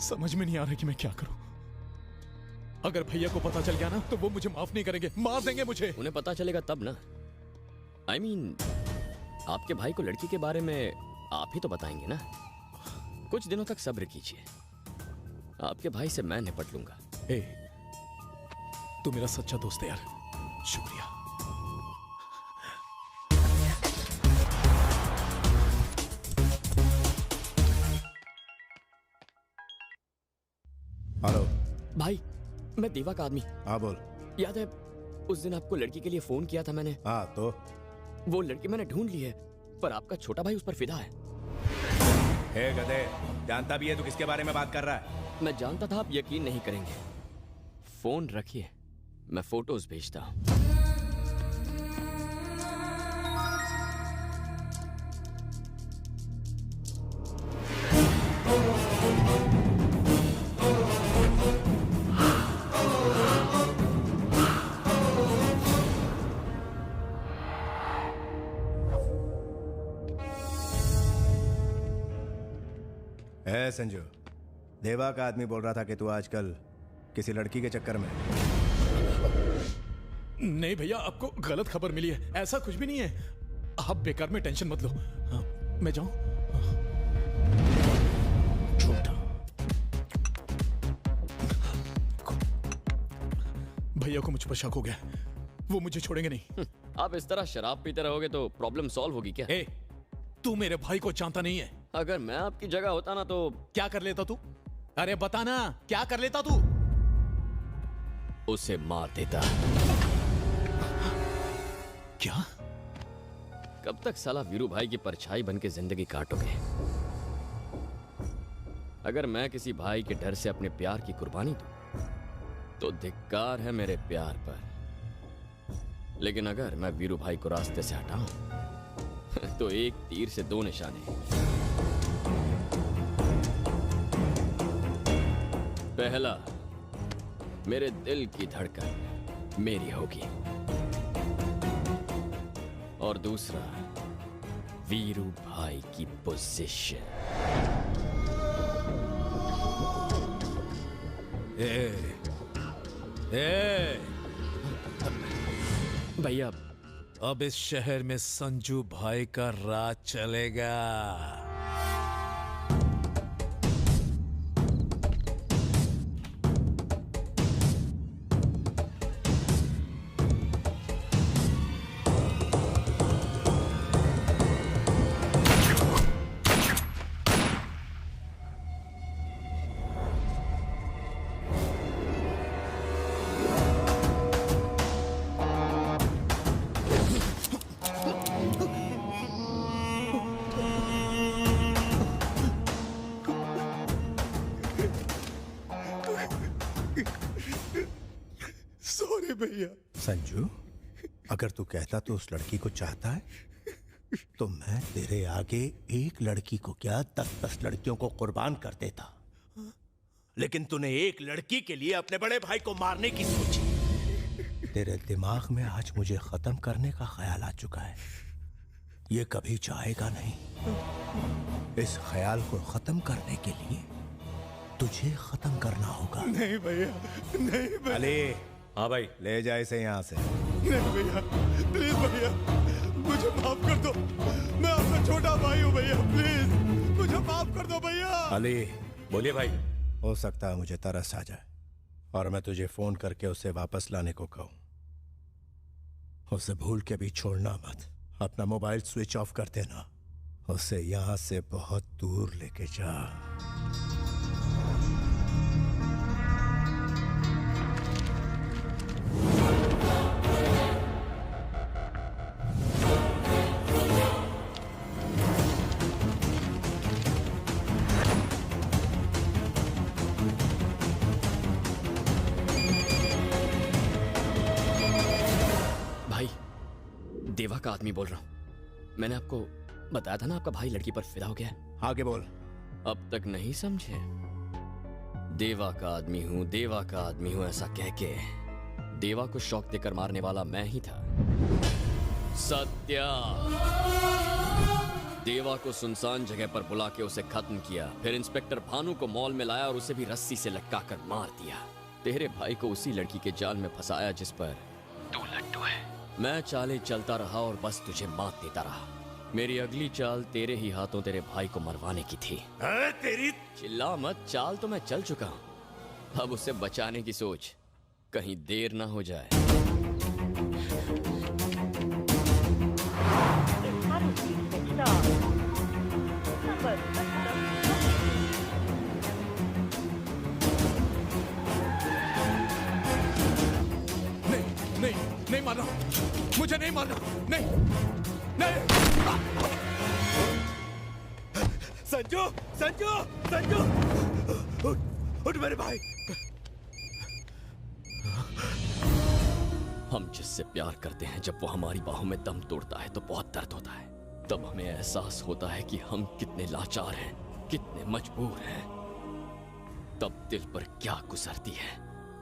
समझ में नहीं आ रहा कि मैं क्या करूं। अगर भैया को पता चल गया ना तो वो मुझे माफ नहीं करेंगे, मार देंगे मुझे। उन्हें पता चलेगा तब ना। I mean, आपके भाई को लड़की के बारे में आप ही तो बताएंगे ना। कुछ दिनों तक सब्र कीजिए, आपके भाई से मैं निपट लूंगा। ए, तू मेरा सच्चा दोस्त है यार, शुक्रिया। हेलो भाई, मैं देवा का आदमी। हाँ बोल। याद है उस दिन आपको लड़की के लिए फोन किया था मैंने? हाँ तो वो लड़की मैंने ढूंढ ली है, पर आपका छोटा भाई उस पर फिदा है। हे गधे, जानता भी है तू किसके बारे में बात कर रहा है? मैं जानता था आप यकीन नहीं करेंगे। फोन रखिए, मैं फोटोज भेजता हूं। संजू, देवा का आदमी बोल रहा था कि तू आजकल किसी लड़की के चक्कर में। नहीं भैया, आपको गलत खबर मिली है, ऐसा कुछ भी नहीं है। आप बेकार में टेंशन मत लो। हाँ, मैं जाऊं? झूठा। भैया को मुझ पर शक हो गया, वो मुझे छोड़ेंगे नहीं। आप इस तरह शराब पीते रहोगे तो प्रॉब्लम सॉल्व होगी क्या? ए, तू मेरे भाई को जानता नहीं है। अगर मैं आपकी जगह होता ना तो क्या कर लेता तू? अरे बता ना, क्या कर लेता तू? उसे मार देता। क्या? कब तक साला वीरू भाई की परछाई बन के जिंदगी काटोगे? अगर मैं किसी भाई के डर से अपने प्यार की कुर्बानी दूं तो धिक्कार है मेरे प्यार पर। लेकिन अगर मैं वीरू भाई को रास्ते से हटाऊं तो एक तीर से दो निशाने। पहला, मेरे दिल की धड़कन मेरी होगी, और दूसरा, वीरू भाई की पोजीशन। भैया, अब इस शहर में संजू भाई का राज चलेगा। सॉरी भैया। संजू, अगर तू कहता तो उस लड़की को चाहता है तो मैं तेरे आगे एक लड़की को क्या 10-10 लड़कियों को कुर्बान कर देता। लेकिन तूने एक लड़की के लिए अपने बड़े भाई को मारने की सोची। तेरे दिमाग में आज मुझे खत्म करने का ख्याल आ चुका है। ये कभी जाएगा नहीं। इस ख्याल को खत्म करने के लिए तुझे खत्म करना होगा। नहीं भैया, नहीं भैया। अली, हाँ भाई, ले जाए इसे यहाँ से। नहीं भैया, प्लीज भैया, मुझे माफ कर दो। मैं आपका छोटा भाई हूँ भैया, प्लीज मुझे माफ कर दो भैया। अली, बोलिए भाई। हो सकता है मुझे तरस आ जाए और मैं तुझे फोन करके उसे वापस लाने को कहूँ। उसे भूल के भी छोड़ना मत। अपना मोबाइल स्विच ऑफ कर देना। उसे यहाँ से बहुत दूर लेके जा। देवा का आदमी बोल रहा हूँ। मैंने आपको बताया था ना, आपका भाई लड़की पर फिदा हो गया है। आगे बोल। अब तक नहीं समझे? देवा का आदमी हूँ, देवा का आदमी हूँ ऐसा कह के देवा को शौक देकर मारने वाला मैं ही था। सत्या। देवा को सुनसान जगह पर बुला के उसे खत्म किया, फिर इंस्पेक्टर भानु को मॉल में लाया और उसे भी रस्सी से लटकाकर मार दिया। तेरे भाई को उसी लड़की के जाल में फंसाया जिस पर तू लट्टू है। मैं चालें चलता रहा और बस तुझे मात देता रहा। मेरी अगली चाल तेरे ही हाथों तेरे भाई को मरवाने की थी। तेरी चिल्ला मत, चाल तो मैं चल चुका हूं। अब उसे बचाने की सोच, कहीं देर ना हो जाए। नहीं मारना, मुझे नहीं मारना, नहीं नहीं। संजू, संजू, संजू, उठ मेरे भाई। हम जिससे प्यार करते हैं, जब वो हमारी बाहों में दम तोड़ता है तो बहुत दर्द होता है। तब हमें एहसास होता है कि हम कितने लाचार हैं, कितने मजबूर हैं। तब दिल पर क्या गुजरती है,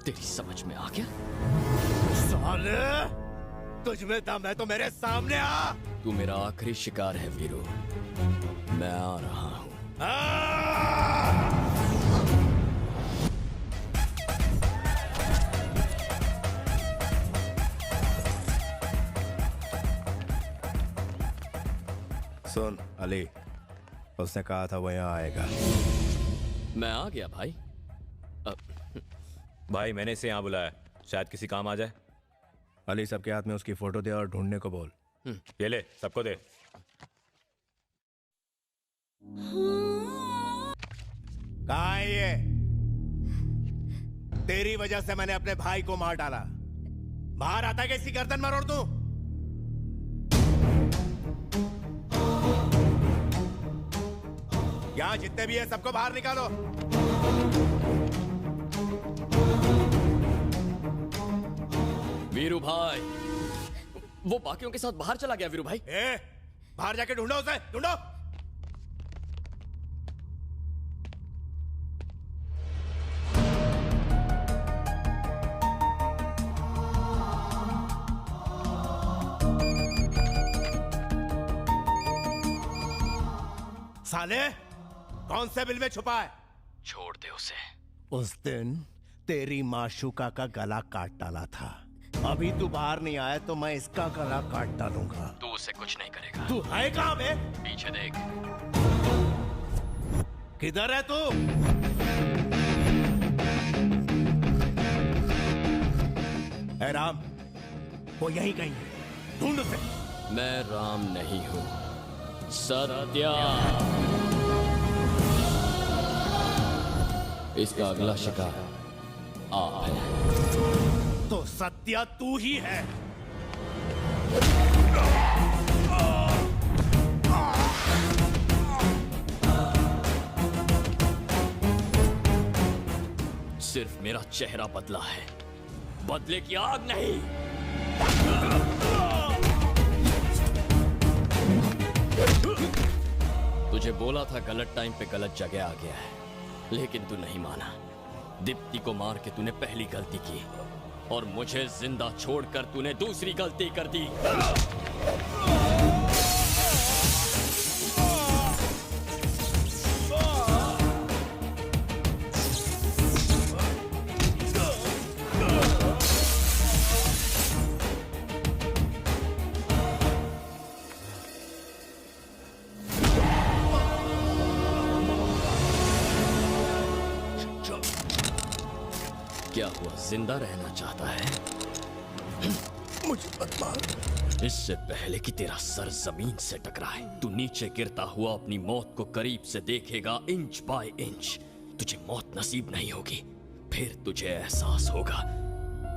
तेरी समझ में आ गया? साले, तुझ में दम है तो मेरे सामने आ। तू मेरा आखिरी शिकार है वीरू, मैं आ रहा हूं। सुन अली, उसने कहा था वो यहाँ आएगा। मैं आ गया भाई। भाई मैंने इसे यहाँ बुलाया, शायद किसी काम आ जाए। अली, सबके हाथ में उसकी फोटो दे और ढूंढने को बोल। ये ले, सबको दे। कहाँ है ये? तेरी वजह से मैंने अपने भाई को मार डाला। बाहर आता है कि इसकी गर्दन मरोड़ दूं? यहाँ जितने भी है सबको बाहर निकालो। वीरू भाई, वो बाकियों के साथ बाहर चला गया। वीरू भाई, बाहर जाके ढूंढो उसे, ढूंढो। साले, कौन से बिल में छुपा है? छोड़ दे उसे। उस दिन तेरी माशुका का गला काट डाला था। अभी तू बाहर नहीं आया तो मैं इसका गला काट डालूंगा। तू उसे कुछ नहीं करेगा। तू है कहां बे? पीछे देख। किधर है तू? ए राम, वो यहीं कहीं है, ढूंढ उसे। मैं राम नहीं हूं, सत्या। इसका अगला शिकार आप है। तो सत्या तू ही है। सिर्फ मेरा चेहरा बदला है, बदले की आग नहीं। तुझे बोला था गलत टाइम पे गलत जगह आ गया है, लेकिन तू नहीं माना। दीप्ति को मार के तूने पहली गलती की और मुझे जिंदा छोड़कर तूने दूसरी गलती कर दी। क्या हुआ, जिंदा रहना चाहता है? मुझे मत मार। इससे पहले कि तेरा सर जमीन से टकराए, तू नीचे गिरता हुआ अपनी मौत को करीब से देखेगा, इंच बाय इंच। तुझे मौत नसीब नहीं होगी, फिर तुझे एहसास होगा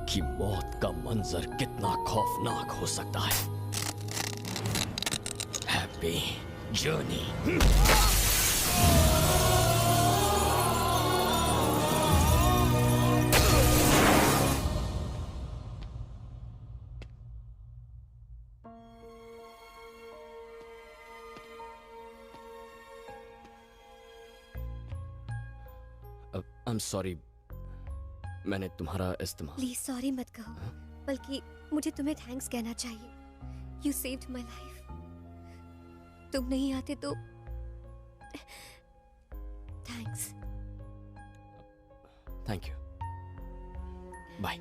कि मौत का मंजर कितना खौफनाक हो सकता है। Happy journey. I'm sorry, मैंने तुम्हारा इस्तेमाल। प्लीज सॉरी मत कहो, बल्कि मुझे तुम्हें थैंक्स कहना चाहिए। You saved my life. तुम नहीं आते तो थैंक्स। Thank you, bye.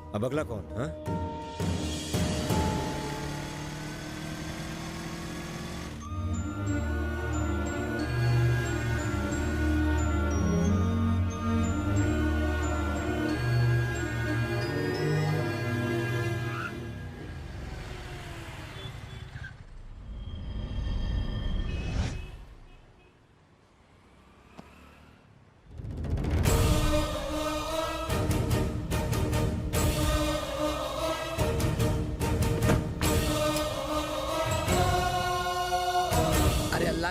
अब अगला कौन? हाँ?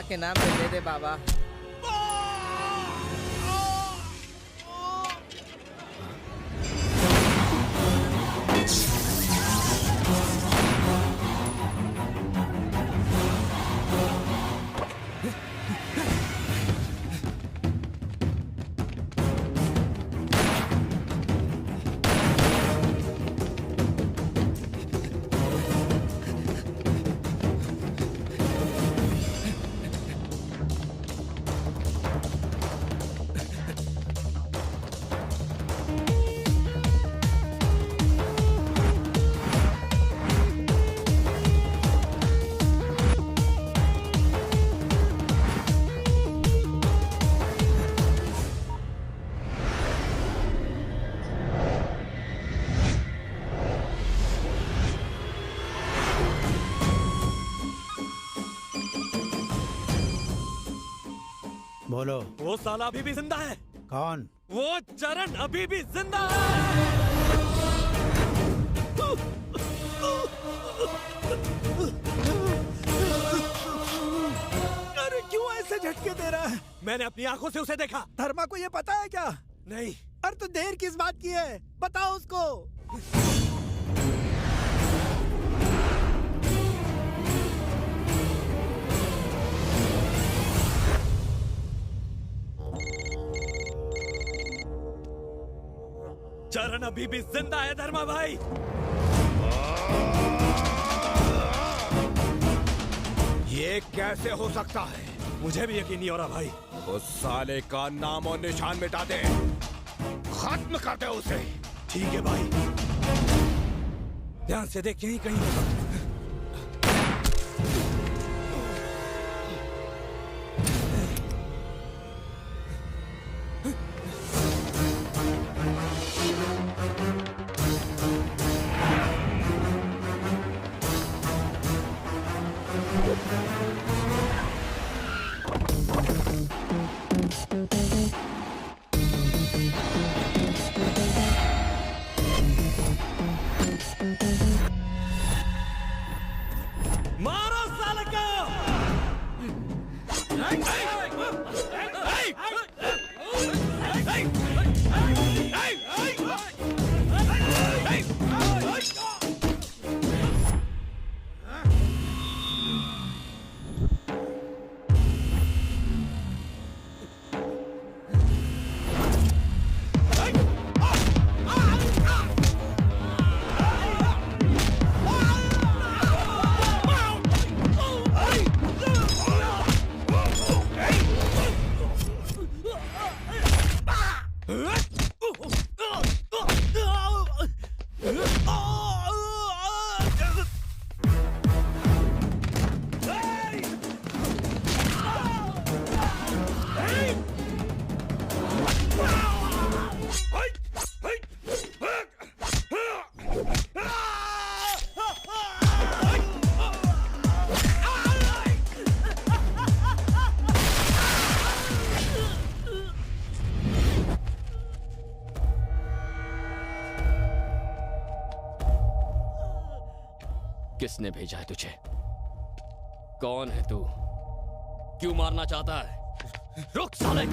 के नाम पे दे दे बाबा। बोलो। वो साला अभी भी जिंदा है। कौन? वो चरण अभी भी जिंदा है। अरे क्यों ऐसे झटके दे रहा है? मैंने अपनी आंखों से उसे देखा। धर्मा को ये पता है क्या? नहीं। अरे तो देर किस बात की है, बताओ उसको। चरण अभी भी जिंदा है धर्मा भाई। ये कैसे हो सकता है? मुझे भी यकीन नहीं हो रहा भाई। उस साले का नाम और निशान मिटा दे, खत्म कर दे उसे। ठीक है भाई, ध्यान से देख, यहीं कहीं होगा। मारो साले को! किसने भेजा है तुझे? कौन है तू? क्यों मारना चाहता है? रुक साले!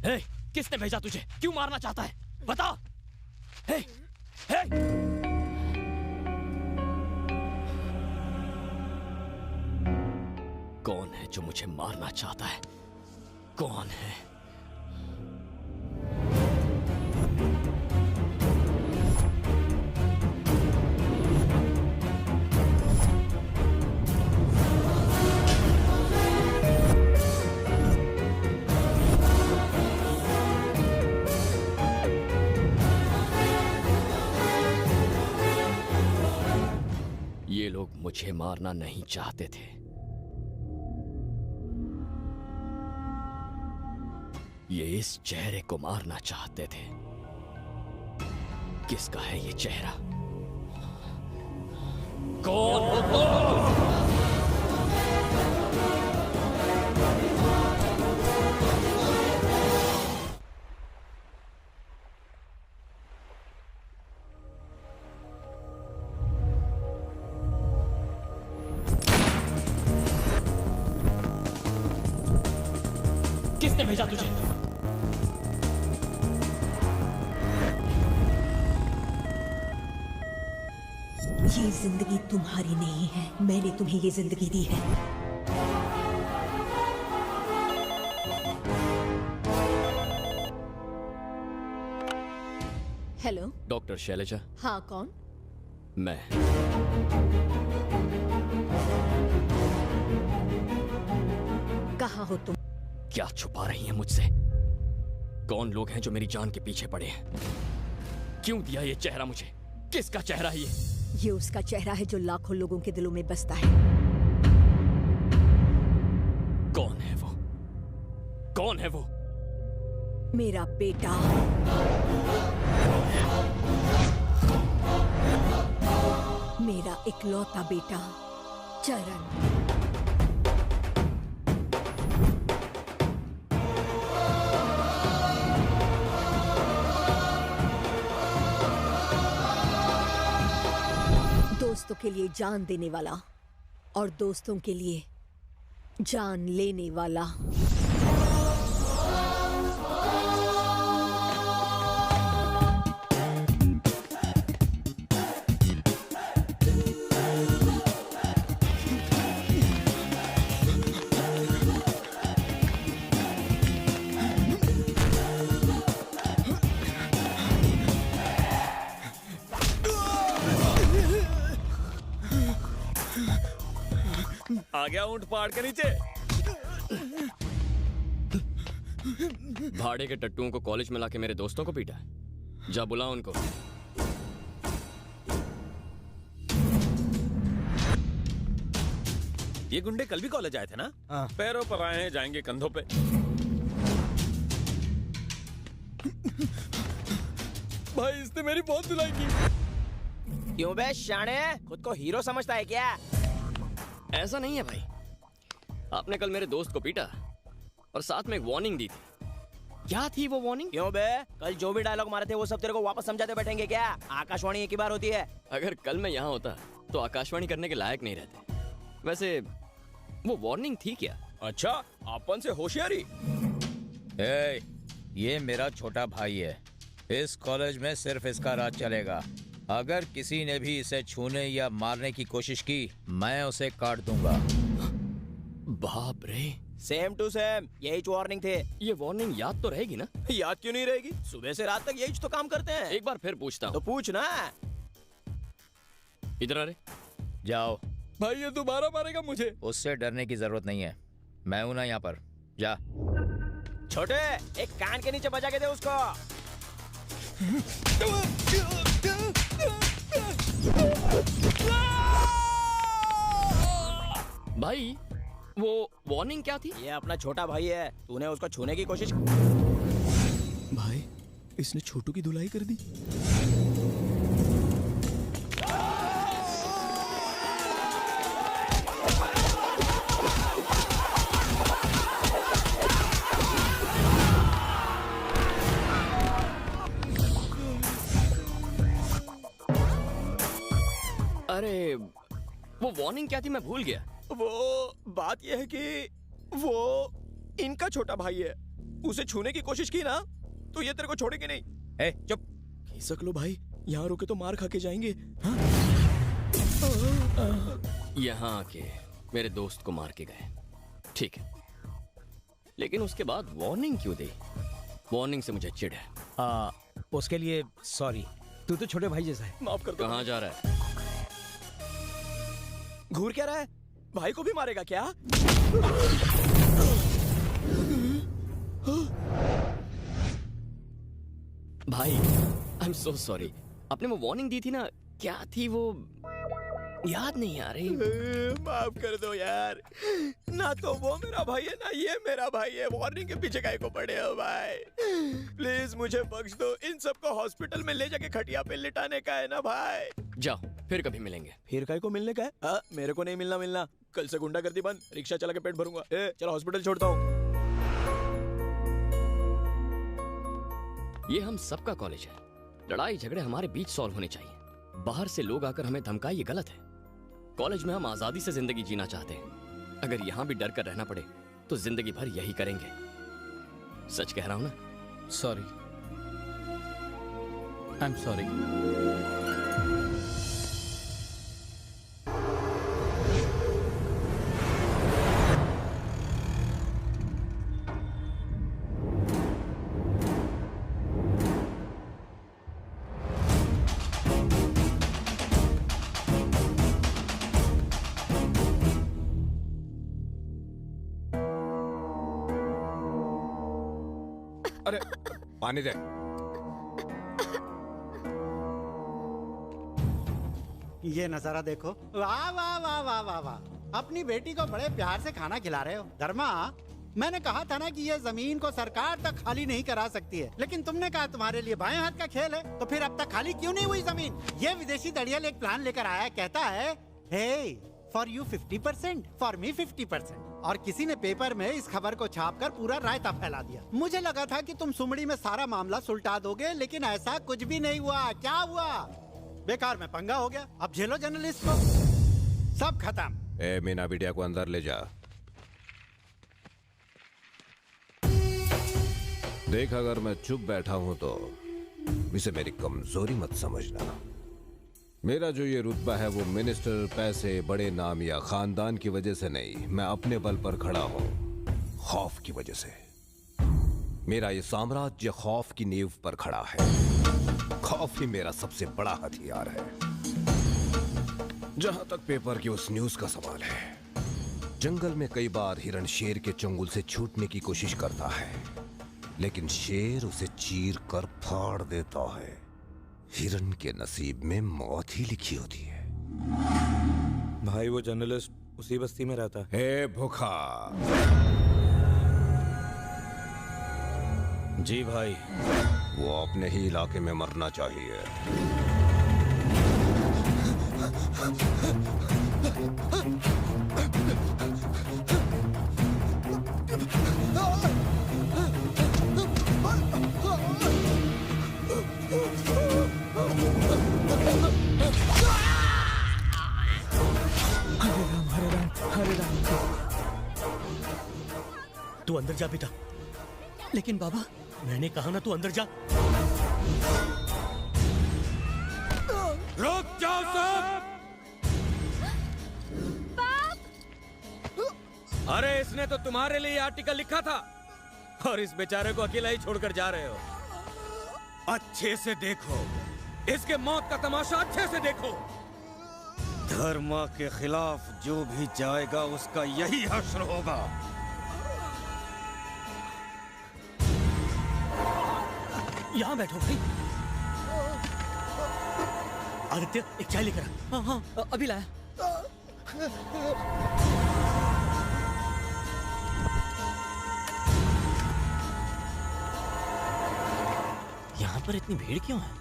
हे, किसने भेजा तुझे? क्यों मारना चाहता है? बता! हे, हे! कौन है जो मुझे मारना चाहता है? कौन है? ये लोग मुझे मारना नहीं चाहते थे। ये इस चेहरे को मारना चाहते थे। किसका है ये चेहरा? कौन हो तुम? किसने भेजा तुझे? ये जिंदगी तुम्हारी नहीं है, मैंने तुम्हें ये जिंदगी दी है। हेलो। डॉक्टर शैलजा? हाँ, कौन? मैं। कहाँ हो तुम? क्या छुपा रही हैं मुझसे? कौन लोग हैं जो मेरी जान के पीछे पड़े हैं? क्यों दिया ये चेहरा मुझे? किसका चेहरा है ये? ये उसका चेहरा है जो लाखों लोगों के दिलों में बसता है। कौन है वो? कौन है वो? मेरा बेटा। मेरा इकलौता बेटा चरण। दोस्तों के लिए जान देने वाला और दोस्तों के लिए जान लेने वाला। गया ऊंट पहाड़ के नीचे। भाड़े के टट्टुओं को कॉलेज में लाके मेरे दोस्तों को पीटा। जा बुला उनको। ये गुंडे कल भी कॉलेज आए थे ना? पैरों पर आए हैं, जाएंगे कंधों पे। भाई इसने मेरी बहुत धुलाई की। क्यों बे शाणे, खुद को हीरो समझता है क्या? ऐसा नहीं है भाई, आपने कल मेरे दोस्त को पीटा और साथ में एक वार्निंग दी थी। क्या थी वो वार्निंग? क्यों बे, कल जो भी डायलॉग मारे थे वो सब तेरे को वापस समझाते बैठेंगे क्या? आकाशवाणी एक ही बार होती है। अगर कल मैं यहाँ होता तो आकाशवाणी करने के लायक नहीं रहते। वैसे वो वार्निंग थी क्या? अच्छा, अपन से होशियारी। ये मेरा छोटा भाई है। इस कॉलेज में सिर्फ इसका राज चलेगा। अगर किसी ने भी इसे छूने या मारने की कोशिश की, मैं उसे काट दूंगा। बाप रे, सेम टू सेम यही वार्निंग थे। ये वार्निंग याद तो रहेगी ना? याद क्यों नहीं रहेगी? सुबह से रात तक यही तो काम करते हैं। एक बार फिर पूछता हूँ। तो पूछ ना। इधर आ रे। जाओ। भाई ये दोबारा मारेगा मुझे। उससे डरने की जरूरत नहीं है, मैं हूं ना यहाँ पर। जा। छोटे, एक कान के नीचे बजा के दे उसको। भाई वो वार्निंग क्या थी? ये अपना छोटा भाई है, तूने उसको छूने की कोशिश। भाई इसने छोटू की धुलाई कर दी। अरे वो वार्निंग क्या थी, मैं भूल गया। वो बात यह है कि वो इनका छोटा भाई है, उसे छूने की कोशिश की ना तो ये तेरे को छोड़ेंगे नहीं। ए, चुप। खिसक लो भाई, यहाँ रुके तो मार खा के जाएंगे। यहाँ आके मेरे दोस्त को मार के गए, ठीक है, लेकिन उसके बाद वार्निंग क्यों दी? वार्निंग से मुझे चिढ़ है। उसके लिए सॉरी। तू तो छोटे भाई जैसा है। माफ कर दो। कहाँ जा रहा है? घूर क्या रहा है? भाई को भी मारेगा क्या? भाई आई एम सो सॉरी। आपने वो वार्निंग दी थी ना, क्या थी वो? याद नहीं आ रही। माफ कर दो यार, ना तो वो मेरा भाई है ना ये मेरा भाई है। वार्निंग के पीछे काहे को पड़े हो भाई? प्लीज मुझे बख्श दो। इन सबको हॉस्पिटल में ले जाके खटिया पे लिटाने का है ना भाई। जाओ, फिर कभी मिलेंगे। फिर काहे को मिलने का है? मेरे को नहीं मिलना। कल से गुंडागर्दी बंद, रिक्शा चला के पेट भरूंगा। चलो हॉस्पिटल छोड़ता हूँ। ये हम सबका कॉलेज है, लड़ाई झगड़े हमारे बीच सॉल्व होने चाहिए। बाहर से लोग आकर हमें धमकाए, ये गलत है। कॉलेज में हम आजादी से जिंदगी जीना चाहते हैं। अगर यहाँ भी डर कर रहना पड़े तो जिंदगी भर यही करेंगे। सच कह रहा हूं ना? Sorry, I am sorry. अरे पानी दे। ये नजारा देखो। वाह वाह वाह वाह वाह वाह, अपनी बेटी को बड़े प्यार से खाना खिला रहे हो। धर्मा, मैंने कहा था ना कि ये जमीन को सरकार तक खाली नहीं करा सकती है, लेकिन तुमने कहा तुम्हारे लिए बाएं हाथ का खेल है, तो फिर अब तक खाली क्यों नहीं हुई जमीन? ये विदेशी दड़ियल एक प्लान लेकर आया, कहता है हे फॉर यू 50%, फॉर मी 50%। और किसी ने पेपर में इस खबर को छापकर पूरा रायता फैला दिया। मुझे लगा था कि तुम सुमड़ी में सारा मामला सुलटा दोगे, लेकिन ऐसा कुछ भी नहीं हुआ। क्या हुआ? बेकार में पंगा हो गया। अब झेलो जर्नलिस्ट को। सब खत्म। ए मीना बिटिया को अंदर ले जा। देख, अगर मैं चुप बैठा हूं तो इसे मेरी कमजोरी मत समझना। मेरा जो ये रुतबा है वो मिनिस्टर, पैसे, बड़े नाम या खानदान की वजह से नहीं, मैं अपने बल पर खड़ा हूं, खौफ की वजह से। मेरा ये साम्राज्य खौफ की नींव पर खड़ा है। खौफ ही मेरा सबसे बड़ा हथियार है। जहां तक पेपर की उस न्यूज का सवाल है, जंगल में कई बार हिरण शेर के चंगुल से छूटने की कोशिश करता है, लेकिन शेर उसे चीर कर फाड़ देता है। हिरण के नसीब में मौत ही लिखी होती है। भाई वो जर्नलिस्ट उसी बस्ती में रहता है। हे भूखा। जी भाई। वो अपने ही इलाके में मरना चाहिए। हरे राम। तू अंदर जा बेटा। लेकिन बाबा, मैंने कहा ना तू अंदर जा। रुक जाओ सब। अरे इसने तो तुम्हारे लिए आर्टिकल लिखा था और इस बेचारे को अकेला ही छोड़कर जा रहे हो। अच्छे से देखो, इसके मौत का तमाशा अच्छे से देखो। धर्म के खिलाफ जो भी जाएगा उसका यही हश्र होगा। यहाँ बैठो भाई। आदित्य, एक चाय लेकर आ। हाँ हाँ, अभी लाया। यहाँ पर इतनी भीड़ क्यों है?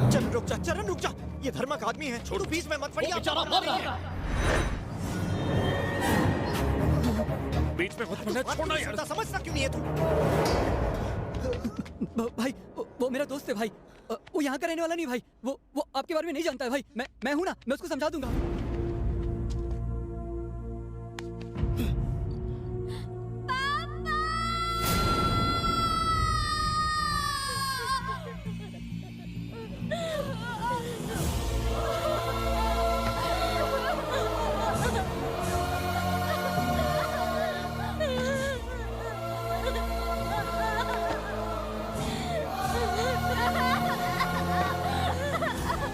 चरण रुक जा, चरण रुक जा। ये धर्मा का आदमी है, छोड़ो, बीच में मत पड़िए। बेचारा मर रहा है। बीच में मत पड़ना, छोड़ना यार। समझता क्यों नहीं है तू? भाई, वो मेरा दोस्त है भाई। वो यहाँ का रहने वाला नहीं भाई। वो आपके बारे में नहीं जानता है भाई। मैं हूँ ना, मैं उसको समझा दूंगा।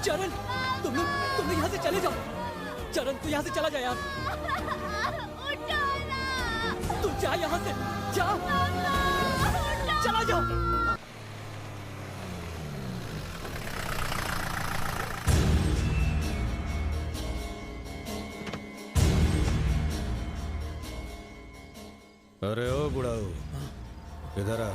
चरण, तुम लोग यहाँ से चले जाओ। चरण, तू यहाँ से चला जा यार। तू जा यहाँ से, जा। चला जा। अरे ओ बुढ़ाऊ, इधर आ।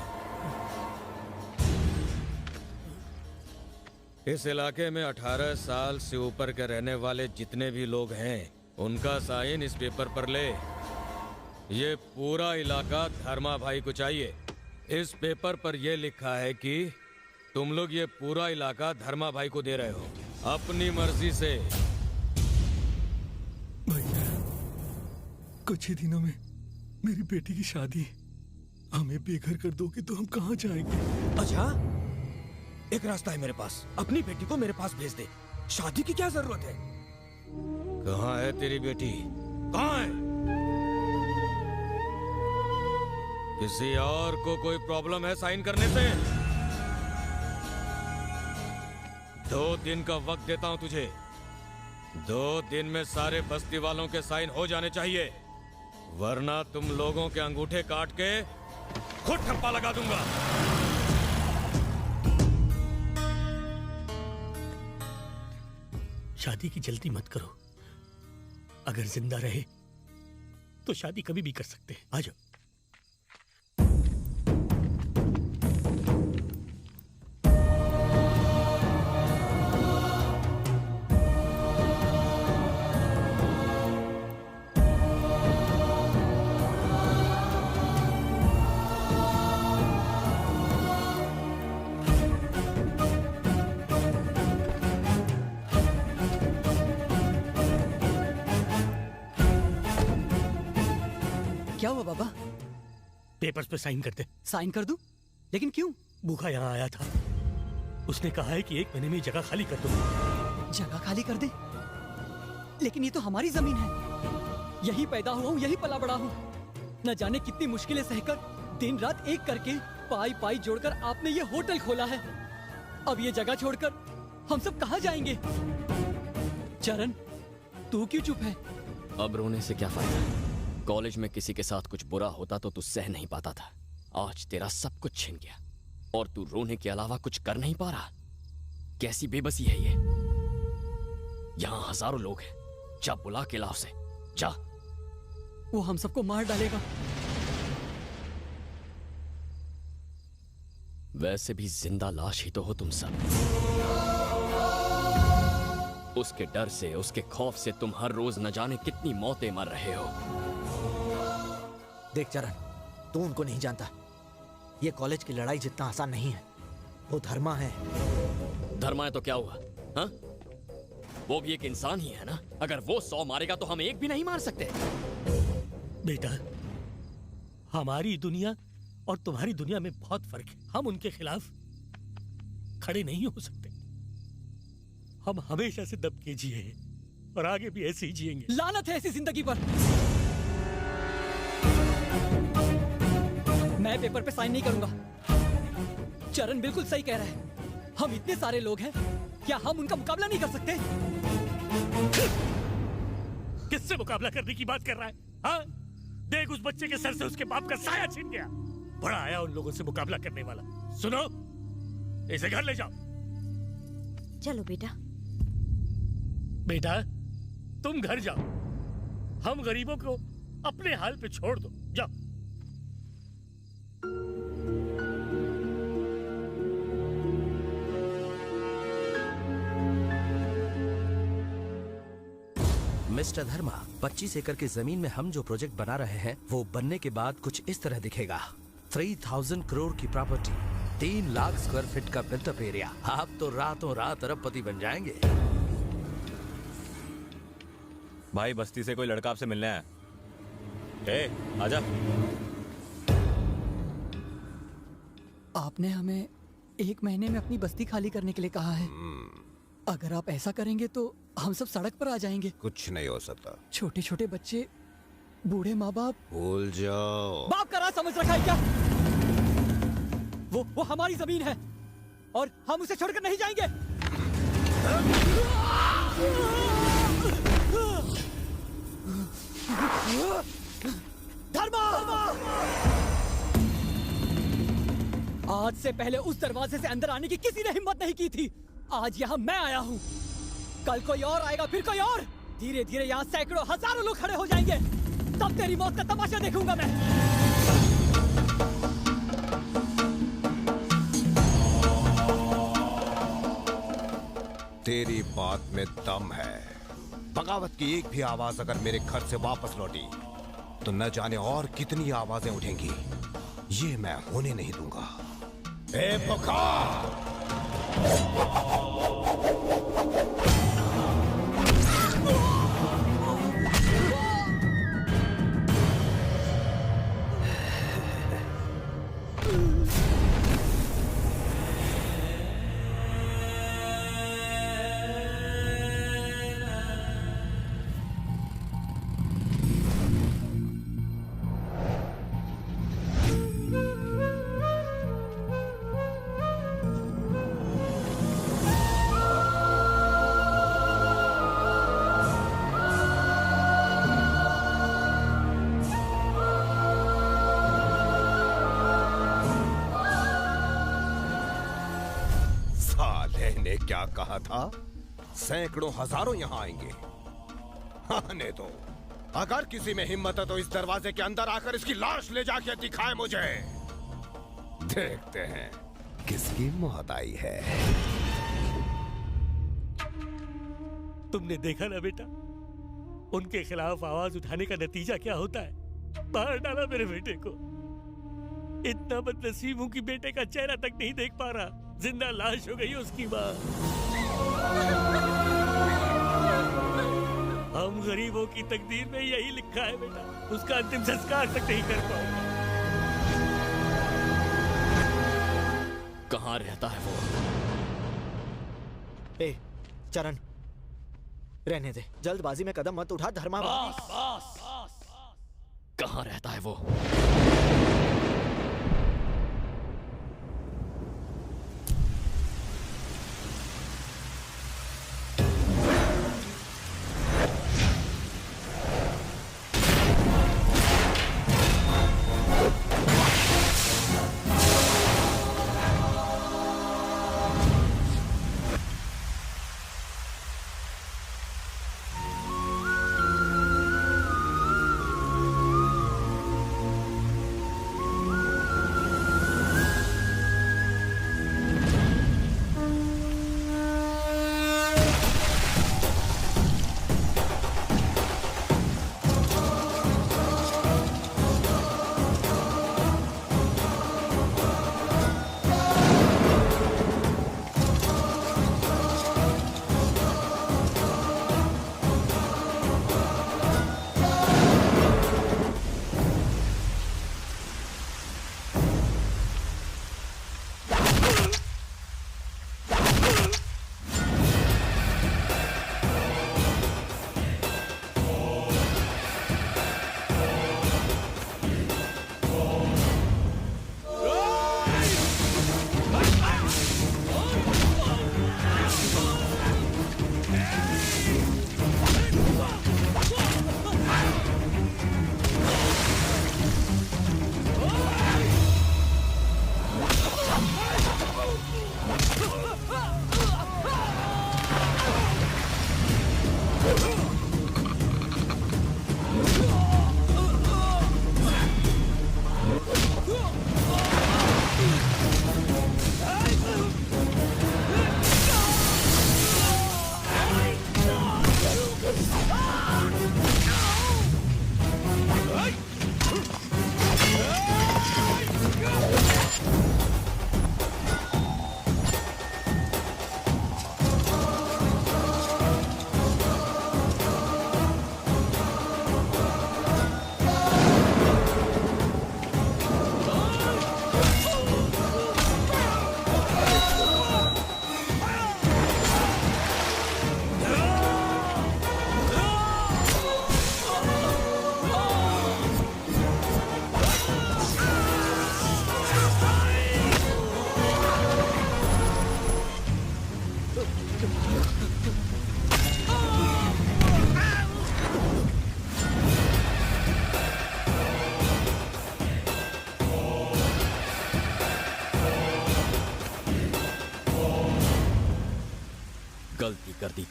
इस इलाके में 18 साल से ऊपर के रहने वाले जितने भी लोग हैं, उनका साइन इस पेपर पर ले। ये पूरा इलाका धर्मा भाई को चाहिए। इस पेपर पर यह लिखा है कि तुम लोग ये पूरा इलाका धर्मा भाई को दे रहे हो अपनी मर्जी से। भैया, कुछ ही दिनों में मेरी बेटी की शादी। हमें बेघर कर दोगे तो हम कहाँ जाएंगे? अच्छा, एक रास्ता है मेरे पास। अपनी बेटी को मेरे पास भेज दे। शादी की क्या जरूरत है? कहाँ है तेरी बेटी? कहाँ है? किसी और को कोई प्रॉब्लम है साइन करने से? 2 दिन का वक्त देता हूं तुझे। 2 दिन में सारे बस्ती वालों के साइन हो जाने चाहिए, वरना तुम लोगों के अंगूठे काट के खुद ठप्पा लगा दूंगा। शादी की जल्दी मत करो। अगर जिंदा रहे तो शादी कभी भी कर सकते हैं। आ जाओ। क्या हुआ बाबा? पेपर्स पे साइन कर दे। साइन कर दूं? लेकिन क्यों? भूखा यहाँ आया था, उसने कहा है कि 1 महीने में ये जगह खाली कर दो। जगह खाली कर दे? लेकिन ये तो हमारी जमीन है। यही पैदा हुआ हूँ, यही पला बड़ा हूँ। न जाने कितनी मुश्किलें सहकर दिन रात एक करके पाई पाई जोड़कर आपने ये होटल खोला है। अब ये जगह छोड़कर हम सब कहाँ जाएंगे? चरण, तू क्यों चुप है? अब रोने से क्या फायदा? कॉलेज में किसी के साथ कुछ बुरा होता तो तू सह नहीं पाता था। आज तेरा सब कुछ छिन गया और तू रोने के अलावा कुछ कर नहीं पा रहा। कैसी बेबसी है ये? यहाँ हजारों लोग हैं। जा बुला के लाओ से, जा। वो हम सबको मार डालेगा। वैसे भी जिंदा लाश ही तो हो तुम सब। उसके डर से, उसके खौफ से तुम हर रोज न जाने कितनी मौतें मर रहे हो। देख चरण, तू उनको नहीं जानता। ये कॉलेज की लड़ाई जितना आसान नहीं है। वो धर्मा है। धर्मा है तो क्या हुआ? हाँ? वो भी एक इंसान ही है ना। अगर वो 100 मारेगा तो हम एक भी नहीं मार सकते। बेटा, हमारी दुनिया और तुम्हारी दुनिया में बहुत फर्क है। हम उनके खिलाफ खड़े नहीं हो सकते। हम हमेशा से दब के जिए हैं और आगे भी ऐसे ही जिएंगे। लानत है ऐसी जिंदगी पर। मैं पेपर पे साइन नहीं करूंगा। चरण बिल्कुल सही कह रहा है। हम इतने सारे लोग हैं, क्या हम उनका मुकाबला नहीं कर सकते? किससे मुकाबला करने की बात कर रहा है? हाँ? देख, उस बच्चे के सर से उसके बाप का साया छीन गया। बड़ा आया उन लोगों से मुकाबला करने वाला। सुनो, इसे घर ले जाओ। चलो बेटा। बेटा, तुम घर जाओ। हम गरीबों को अपने हाल पे छोड़ दो। जाओ। मिस्टर धर्मा, 25 एकड़ की जमीन में हम जो प्रोजेक्ट बना रहे हैं वो बनने के बाद कुछ इस तरह दिखेगा। 3000 करोड़ की प्रॉपर्टी, 3 लाख स्क्वायर फीट का बिल्टअप एरिया। आप तो रातों रात अरबपति बन जाएंगे। भाई, बस्ती से कोई लड़का आपसे मिलने आया। आजा। आपने हमें 1 महीने में अपनी बस्ती खाली करने के लिए कहा है। अगर आप ऐसा करेंगे तो हम सब सड़क पर आ जाएंगे। कुछ नहीं हो सकता। छोटे छोटे बच्चे, बूढ़े माँ बाप। भूल जाओ। बाप का राज समझ रखा है क्या? वो हमारी जमीन है और हम उसे छोड़कर नहीं जाएंगे। धर्मा! आज से पहले उस दरवाजे से अंदर आने की किसी ने हिम्मत नहीं की थी। आज यहाँ मैं आया हूँ। कल कोई और आएगा, फिर कोई और। धीरे धीरे यहाँ सैकड़ों हजारों लोग खड़े हो जाएंगे। तब तेरी मौत का तमाशा देखूंगा मैं। तेरी बात में दम है। बगावत की एक भी आवाज अगर मेरे घर से वापस लौटी तो न जाने और कितनी आवाजें उठेंगी। ये मैं होने नहीं दूंगा। ए बुखार! क्या कहा था? सैकड़ों हजारों यहां आएंगे। आने दो। अगर किसी में हिम्मत है तो इस दरवाजे के अंदर आकर इसकी लाश ले जाके दिखाए मुझे। देखते हैं किसकी मौत आई है। तुमने देखा ना बेटा, उनके खिलाफ आवाज उठाने का नतीजा क्या होता है। मार डाला मेरे बेटे को। इतना बदनसीब हूं कि बेटे का चेहरा तक नहीं देख पा रहा। जिंदा लाश हो गई उसकी माँ। हम गरीबों की तकदीर में यही लिखा है बेटा। उसका अंतिम संस्कार तक नहीं कर पाऊंगा। कहाँ रहता है वो? ए, चरण, रहने दे। जल्दबाजी में कदम मत उठा। धर्मा कहाँ रहता है वो?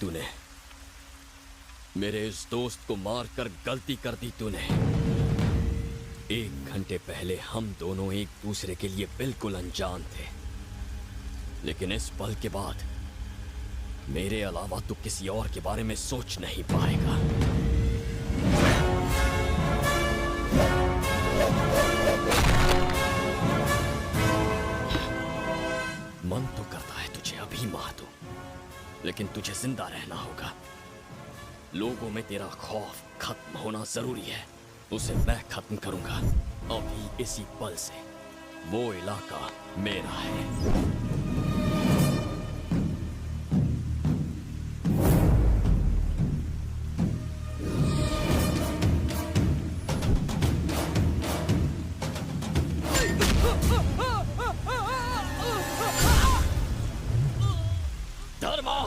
तूने। मेरे इस दोस्त को मारकर गलती कर दी तूने। 1 घंटे पहले हम दोनों एक दूसरे के लिए बिल्कुल अनजान थे, लेकिन इस पल के बाद मेरे अलावा तू किसी और के बारे में सोच नहीं पाएगा। मन तो करता है तुझे अभी मार दूं, लेकिन तुझे जिंदा रहना होगा। लोगों में तेरा खौफ खत्म होना जरूरी है। उसे मैं खत्म करूंगा अभी इसी पल से। वो इलाका मेरा है। धर्मा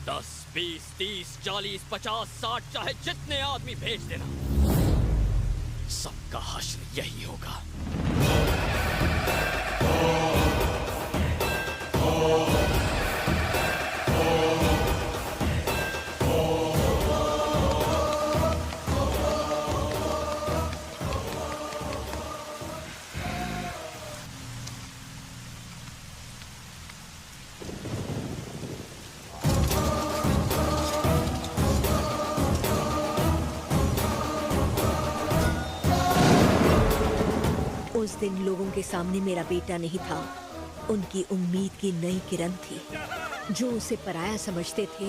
10, 20, 30, 40, 50, 60 चाहे जितने आदमी भेज देना, सबका हश्र यही होगा। उस दिन लोगों के सामने मेरा बेटा नहीं था, उनकी उम्मीद की नई किरण थी। जो उसे पराया समझते थे,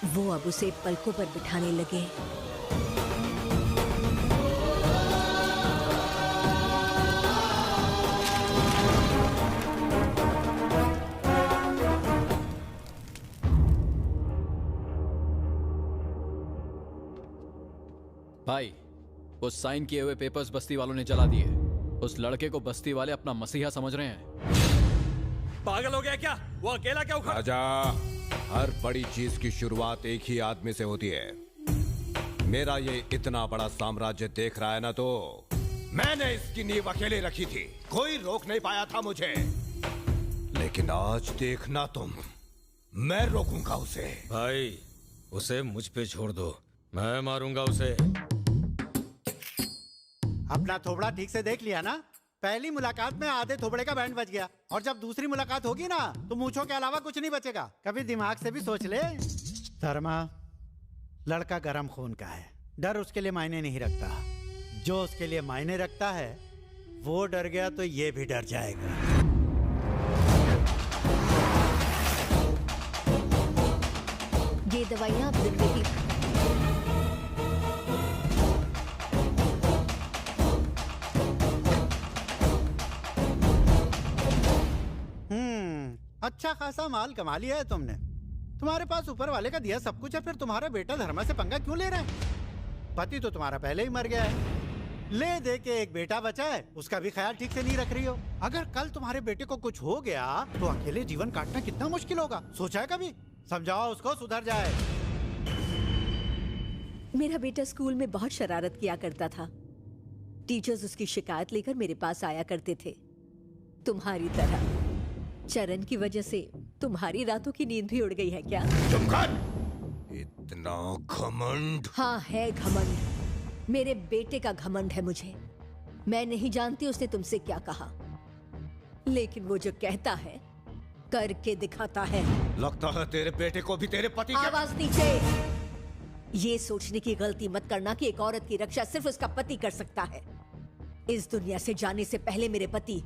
वो अब उसे पलकों पर बिठाने लगे। भाई, उस साइन किए हुए पेपर्स बस्ती वालों ने जला दिए। उस लड़के को बस्ती वाले अपना मसीहा समझ रहे हैं। पागल हो गया क्या? वो अकेला क्या उखड़? राजा, हर बड़ी चीज की शुरुआत एक ही आदमी से होती है। मेरा ये इतना बड़ा साम्राज्य देख रहा है ना, तो मैंने इसकी नींव अकेले रखी थी, कोई रोक नहीं पाया था मुझे। लेकिन आज देखना तुम, मैं रोकूंगा उसे। भाई, उसे मुझ पे छोड़ दो, मैं मारूंगा उसे। अपना थोबड़ा ठीक से देख लिया ना? पहली मुलाकात में आधे थोबड़े का बैंड बज गया, और जब दूसरी मुलाकात होगी ना, तो मूंछों के अलावा कुछ नहीं बचेगा। कभी दिमाग से भी सोच ले। धर्मा, लड़का गरम खून का है, डर उसके लिए मायने नहीं रखता। जो उसके लिए मायने रखता है, वो डर गया तो ये भी डर जाएगा। ये दवाइयाँ आप दिन में ही अच्छा खासा माल कमा लिया है तुमने। तुम्हारे पास ऊपर वाले का दिया सब कुछ है, फिर तुम्हारा बेटा धर्मा से पंगा क्यों ले रहा है? पति तो तुम्हारा पहले ही मर गया है, ले दे के एक बेटा बचा है, उसका भी ख्याल ठीक से नहीं रख रही हो। अगर कल तुम्हारे बेटे को कुछ हो गया तो अकेले जीवन काटना कितना मुश्किल होगा, सोचा है कभी? समझाओ उसको, सुधर जाए। मेरा बेटा स्कूल में बहुत शरारत किया करता था। टीचर्स उसकी शिकायत लेकर मेरे पास आया करते थे। तुम्हारी तरह चरण की वजह से तुम्हारी रातों की नींद भी उड़ गई है क्या? चुप कर! इतना घमंड! हाँ, है घमंड। मेरे बेटे का घमंड है मुझे। मैं नहीं जानती उसने तुमसे क्या कहा, लेकिन वो जो कहता है करके दिखाता है। लगता है तेरे बेटे को भी तेरे पति का... आवाज नीचे। ये सोचने की गलती मत करना कि एक औरत की रक्षा सिर्फ उसका पति कर सकता है। इस दुनिया से जाने से पहले मेरे पति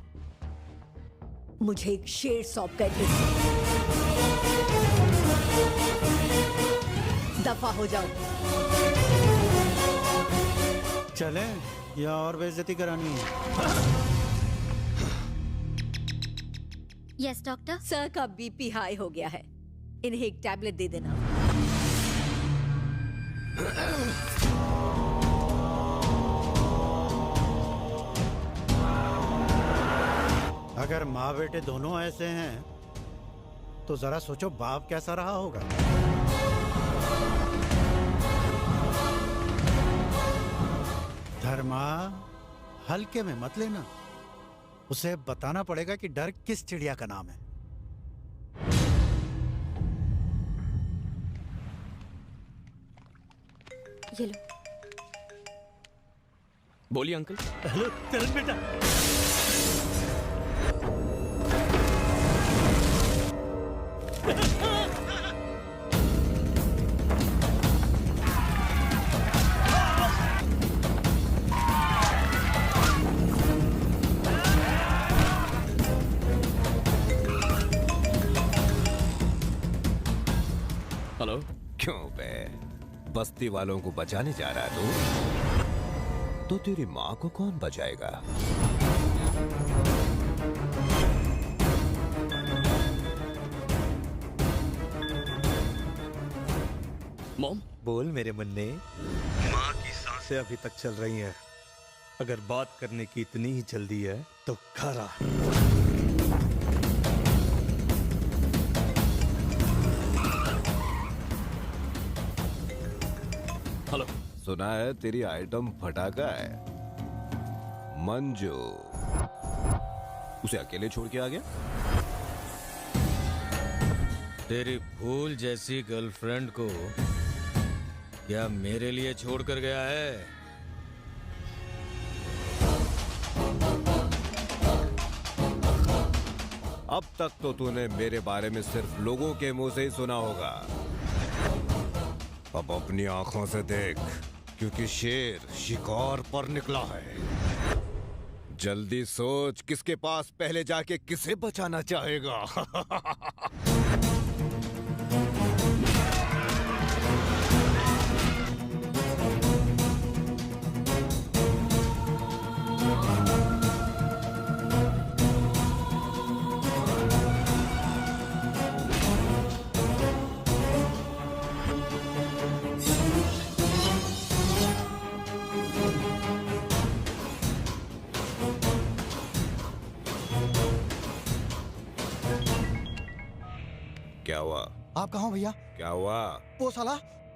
मुझे एक शेर सौंप कर गए। दफा हो जाओ। चले या और बेइज्जती करानी है? Yes doctor. सर का बीपी हाई हो गया है, इन्हें एक टैबलेट दे देना। अगर माँ बेटे दोनों ऐसे हैं, तो जरा सोचो बाप कैसा रहा होगा। धर्मा, हल्के में मत लेना। उसे बताना पड़ेगा कि डर किस चिड़िया का नाम है। ये लो। बोलिए अंकल। हेलो चरण बेटा। हेलो। क्यों बे, बस्ती वालों को बचाने जा रहा है तो तेरी माँ को कौन बचाएगा? मॉम। बोल मेरे मुन्ने। माँ की सांसें अभी तक चल रही हैं। अगर बात करने की इतनी ही जल्दी है तो घर आ। हेलो। सुना है तेरी आइटम फटाका है। मंजू उसे अकेले छोड़ के आ गया? तेरी फूल जैसी गर्लफ्रेंड को क्या मेरे लिए छोड़ कर गया है? अब तक तो तूने मेरे बारे में सिर्फ लोगों के मुंह से ही सुना होगा। अब अपनी आंखों से देख, क्योंकि शेर शिकार पर निकला है। जल्दी सोच, किसके पास पहले जाके किसे बचाना चाहेगा? क्या हुआ? आप कहाँ हो भैया? क्या हुआ? वो साला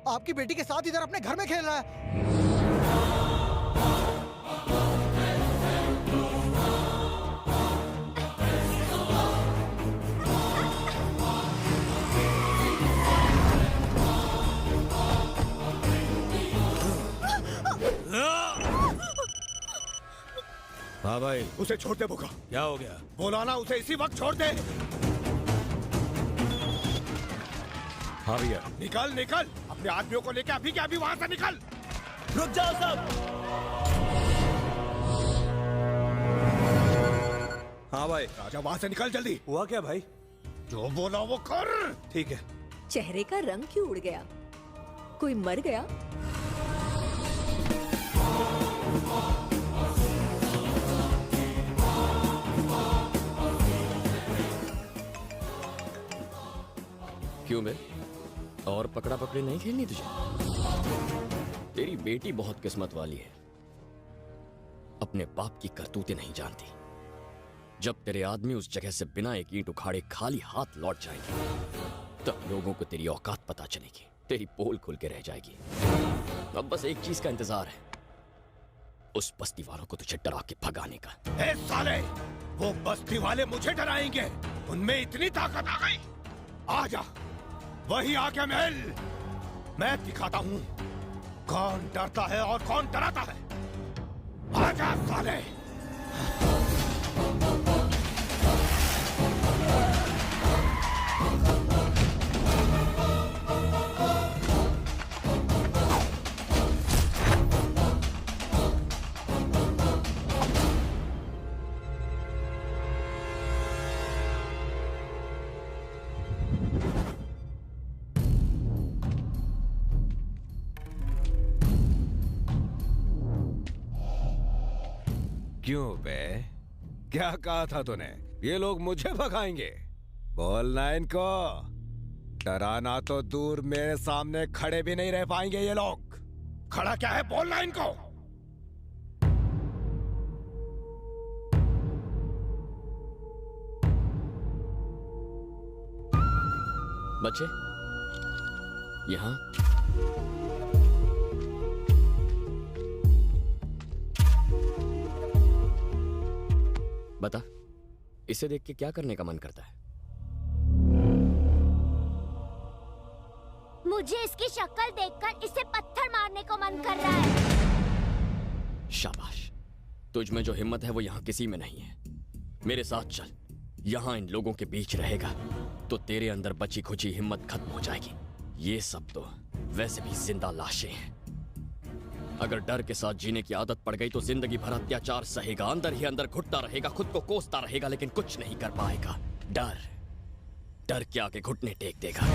आपकी बेटी के साथ इधर अपने घर में खेल रहा है। हाँ भाई। उसे छोड़ दे बुका। क्या हो गया? बोला ना उसे इसी वक्त छोड़ दे। हाँ भैया। निकल निकल, अपने आदमियों को लेके अभी के अभी वहां से निकल। रुक जाओ सब। हाँ भाई। राजा वहां से निकल जल्दी। हुआ क्या भाई? जो बोला वो कर। ठीक है। चेहरे का रंग क्यों उड़ गया? कोई मर गया? क्यों बे? और पकड़ा पकड़ी नहीं खेलनी तुझे? तेरी बेटी बहुत किस्मत वाली है, अपने बाप की करतूतें नहीं जानती। जब तेरे आदमी उस जगह से बिना एक ईंट उखाड़े खाली हाथ लौट जाएंगे, तब लोगों को तेरी औकात पता चलेगी, तेरी पोल खुल के रह जाएगी। अब बस एक चीज का इंतजार है, उस बस्ती वालों को तुझे डरा के भगाने का। ए साले, वो बस्ती वाले मुझे डराएंगे? उनमें इतनी ताकत आ गई? आजा, वही आके मिल। मैं दिखाता हूँ कौन डरता है और कौन डराता है। आजा साले। क्यों बे, क्या कहा था तूने? ये लोग मुझे भगाएंगे? बोलना इनको। डराना तो दूर, मेरे सामने खड़े भी नहीं रह पाएंगे ये लोग। खड़ा क्या है, बोलना इनको। बच्चे यहां। बता, इसे देख के क्या करने का मन करता है? मुझे इसकी शक्ल देखकर इसे पत्थर मारने को मन तुझ में जो हिम्मत है वो यहाँ किसी में नहीं है। मेरे साथ चल, यहाँ इन लोगों के बीच रहेगा तो तेरे अंदर बची खुची हिम्मत खत्म हो जाएगी। ये सब तो वैसे भी जिंदा लाशें हैं। अगर डर के साथ जीने की आदत पड़ गई तो जिंदगी भर अत्याचार सहेगा, अंदर ही अंदर घुटता रहेगा, खुद को कोसता रहेगा, लेकिन कुछ नहीं कर पाएगा। डर के आगे घुटने टेक देगा।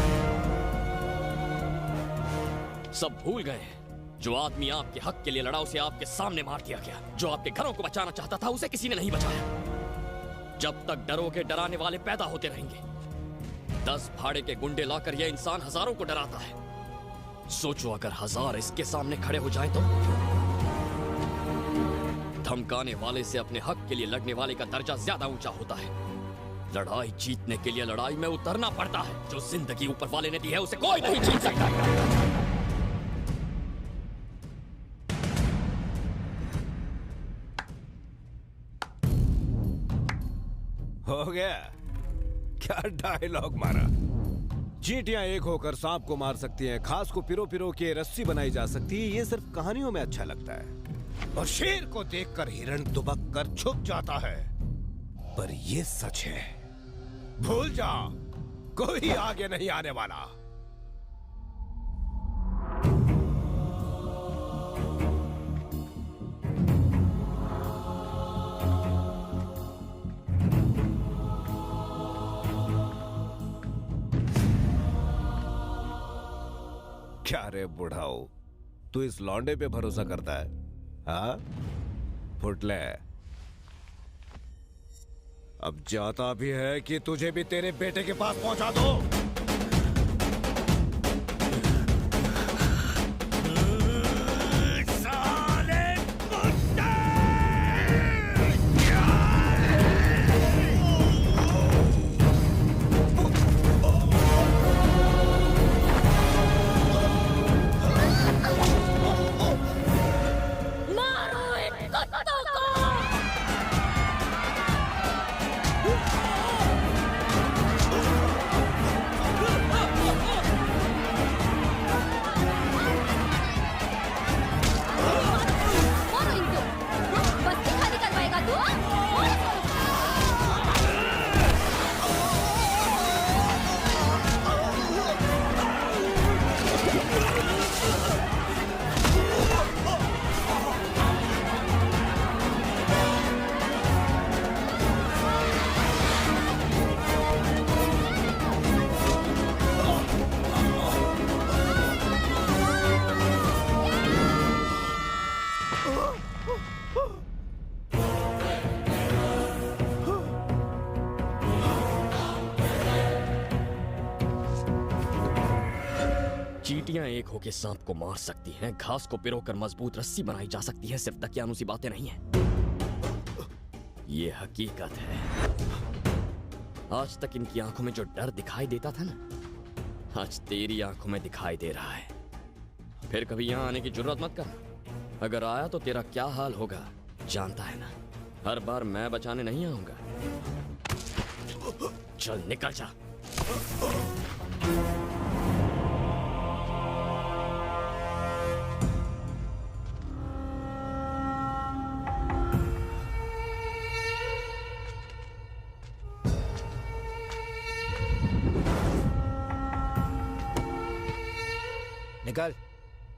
सब भूल गए हैं, जो आदमी आपके हक के लिए लड़ा उसे आपके सामने मार दिया गया। जो आपके घरों को बचाना चाहता था उसे किसी ने नहीं बचाया। जब तक डरोगे डराने वाले पैदा होते रहेंगे। 10 भाड़े के गुंडे लाकर यह इंसान हजारों को डराता है। सोचो अगर 1000 इसके सामने खड़े हो जाए तो। धमकाने वाले से अपने हक के लिए लड़ने वाले का दर्जा ज्यादा ऊंचा होता है। लड़ाई जीतने के लिए लड़ाई में उतरना पड़ता है। जो जिंदगी ऊपर वाले ने दी है उसे कोई नहीं जीत सकता। हो गया? क्या डायलॉग मारा। चींटियां एक होकर सांप को मार सकती हैं, घास को पिरो पिरो के रस्सी बनाई जा सकती है। ये सिर्फ कहानियों में अच्छा लगता है। और शेर को देखकर हिरण दुबक कर छुप जाता है। पर ये सच है, भूल जा, कोई आगे नहीं आने वाला। क्या रे बुढ़ाओ, तू इस लौंडे पे भरोसा करता है? हाँ, फुटले। अब जाता भी है कि तुझे भी तेरे बेटे के पास पहुंचा दो। चींटियां एक होके सांप को मार सकती हैं, घास को पिरोकर मजबूत रस्सी बनाई जा सकती है। सिर्फ दकियानूसी बातें नहीं हैं, ये हकीकत है। आज तक इनकी आंखों में जो डर दिखाई देता था ना, आज तेरी आंखों में दिखाई दे रहा है। फिर कभी यहां आने की जरूरत मत कर। अगर आया तो तेरा क्या हाल होगा जानता है ना। हर बार मैं बचाने नहीं आऊंगा। चल निकल जा। निकल,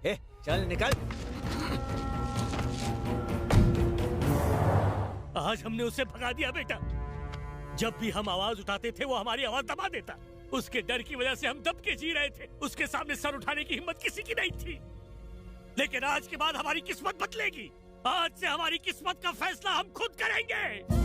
ए, चल निकल। आज हमने उसे भगा दिया बेटा। जब भी हम आवाज उठाते थे वो हमारी आवाज दबा देता। उसके डर की वजह से हम दब के जी रहे थे। उसके सामने सर उठाने की हिम्मत किसी की नहीं थी। लेकिन आज के बाद हमारी किस्मत बदलेगी। आज से हमारी किस्मत का फैसला हम खुद करेंगे।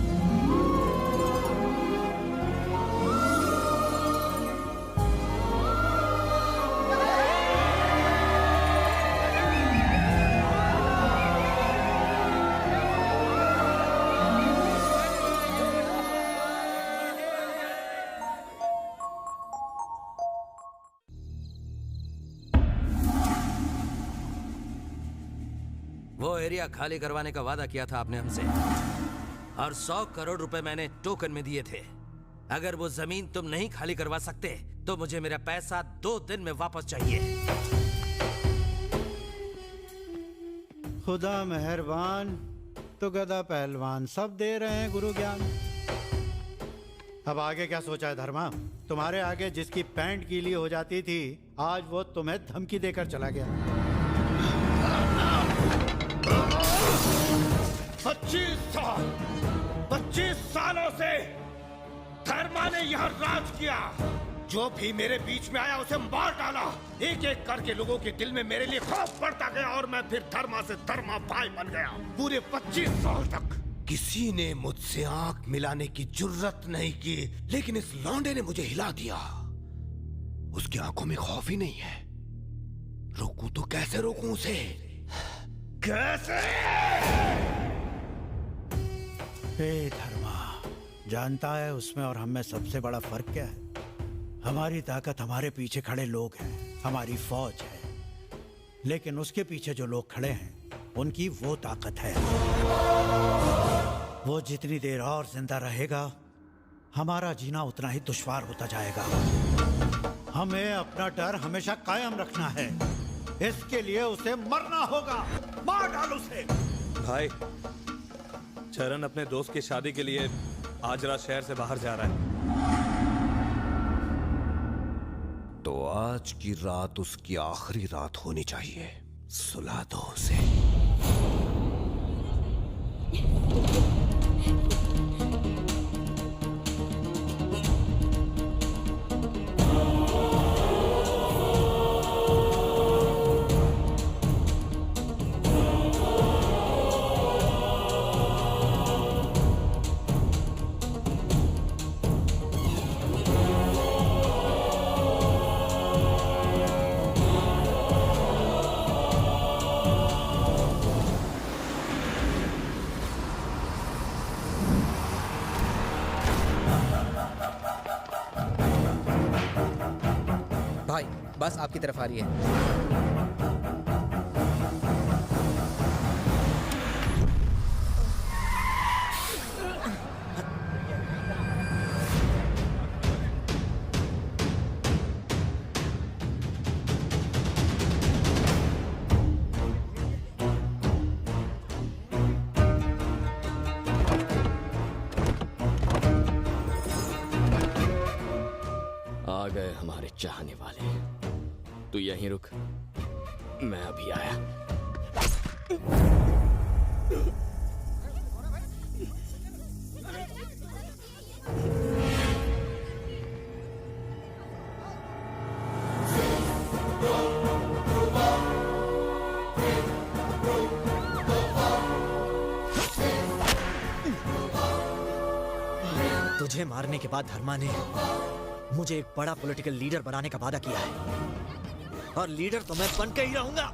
वो एरिया खाली करवाने का वादा किया था आपने हमसे, और 100 करोड़ रुपए मैंने टोकन में दिए थे। अगर वो जमीन तुम नहीं खाली करवा सकते तो मुझे मेरा पैसा 2 दिन में वापस चाहिए। खुदा मेहरबान, तो गदा पहलवान सब दे रहे हैं गुरु ज्ञान। अब आगे क्या सोचा है धर्मा? तुम्हारे आगे जिसकी पैंट गीली हो जाती थी, आज वो तुम्हें धमकी देकर चला गया। 25 सालों से धर्मा ने यहाँ राज किया। जो भी मेरे बीच में आया उसे मार डाला। एक एक करके लोगों के दिल में मेरे लिए खौफ बढ़ता गया और मैं फिर धर्मा से धर्मा भाई बन गया। पूरे 25 साल तक किसी ने मुझसे आंख मिलाने की जुर्रत नहीं की, लेकिन इस लौंडे ने मुझे हिला दिया। उसकी आंखों में खौफ ही नहीं है। रोकूं तो कैसे रोकूं उसे? कैसे? हे धर्मा, जानता है उसमें और हम में सबसे बड़ा फर्क क्या है? हमारी ताकत हमारे पीछे खड़े लोग हैं, हमारी फौज है, लेकिन उसके पीछे जो लोग खड़े हैं उनकी वो ताकत है। वो जितनी देर और जिंदा रहेगा, हमारा जीना उतना ही दुश्वार होता जाएगा। हमें अपना डर हमेशा कायम रखना है। इसके लिए उसे मरना होगा। मार डाल उसे। भाई, चरण अपने दोस्त की शादी के लिए आज रात शहर से बाहर जा रहा है। तो आज की रात उसकी आखिरी रात होनी चाहिए। सुला दो उसे। बस आपकी तरफ आ रही है। आ गए हमारे चाहने वाले। तू यहीं रुक, मैं अभी आया। तुझे मारने के बाद धर्मा ने मुझे एक बड़ा पॉलिटिकल लीडर बनाने का वादा किया है, और लीडर तो मैं बन के ही रहूंगा।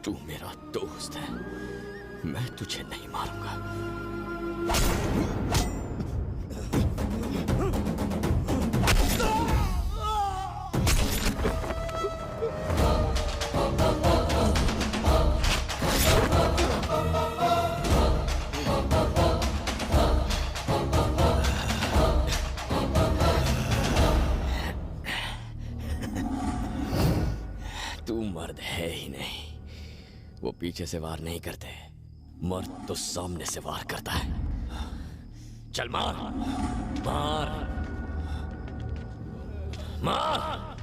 तू मेरा दोस्त है, मैं तुझे नहीं मारूंगा। तू मर्द है ही नहीं। वो पीछे से वार नहीं करते, मर्द तो सामने से वार करता है। चल मार मार मार।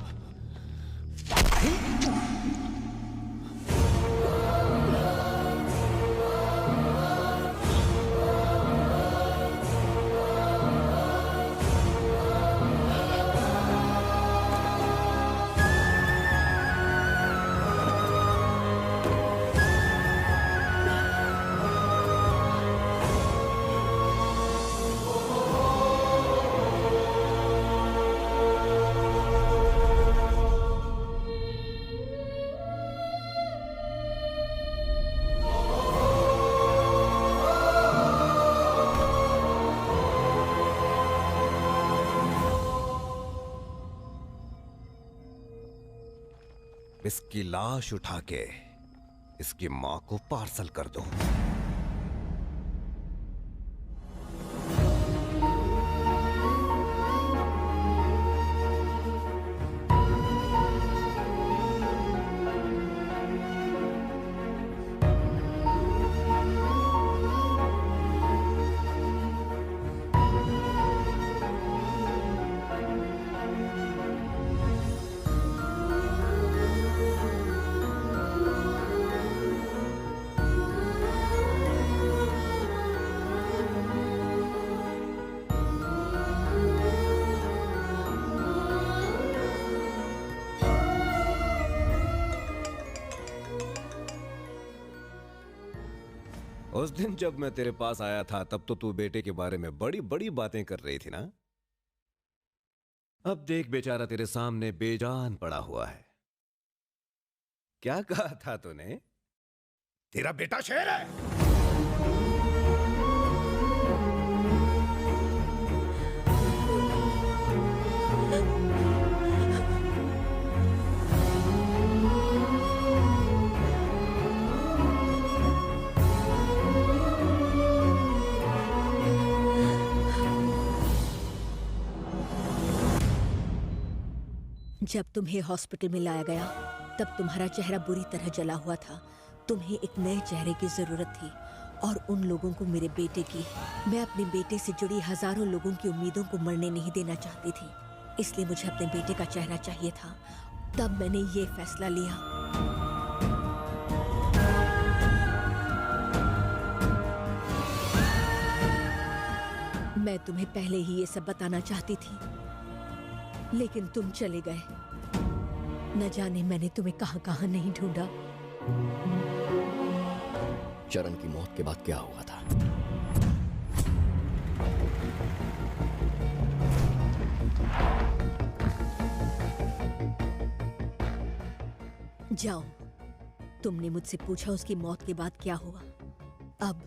इसकी लाश उठा के इसकी मां को पार्सल कर दो। उस दिन जब मैं तेरे पास आया था तब तो तू बेटे के बारे में बड़ी बड़ी बातें कर रही थी ना। अब देख बेचारा तेरे सामने बेजान पड़ा हुआ है। क्या कहा था तूने? तेरा बेटा शेर है। जब तुम्हें हॉस्पिटल में लाया गया तब तुम्हारा चेहरा बुरी तरह जला हुआ था। तुम्हें एक नए चेहरे की जरूरत थी और उन लोगों को मेरे बेटे की। मैं अपने बेटे से जुड़ी हजारों लोगों की उम्मीदों को मरने नहीं देना चाहती थी, इसलिए मुझे अपने बेटे का चेहरा चाहिए था। तब मैंने ये फैसला लिया। मैं तुम्हें पहले ही ये सब बताना चाहती थी, लेकिन तुम चले गए। न जाने मैंने तुम्हें कहां कहां नहीं ढूंढा। चरण की मौत के बाद क्या हुआ था? जाओ, तुमने मुझसे पूछा उसकी मौत के बाद क्या हुआ। अब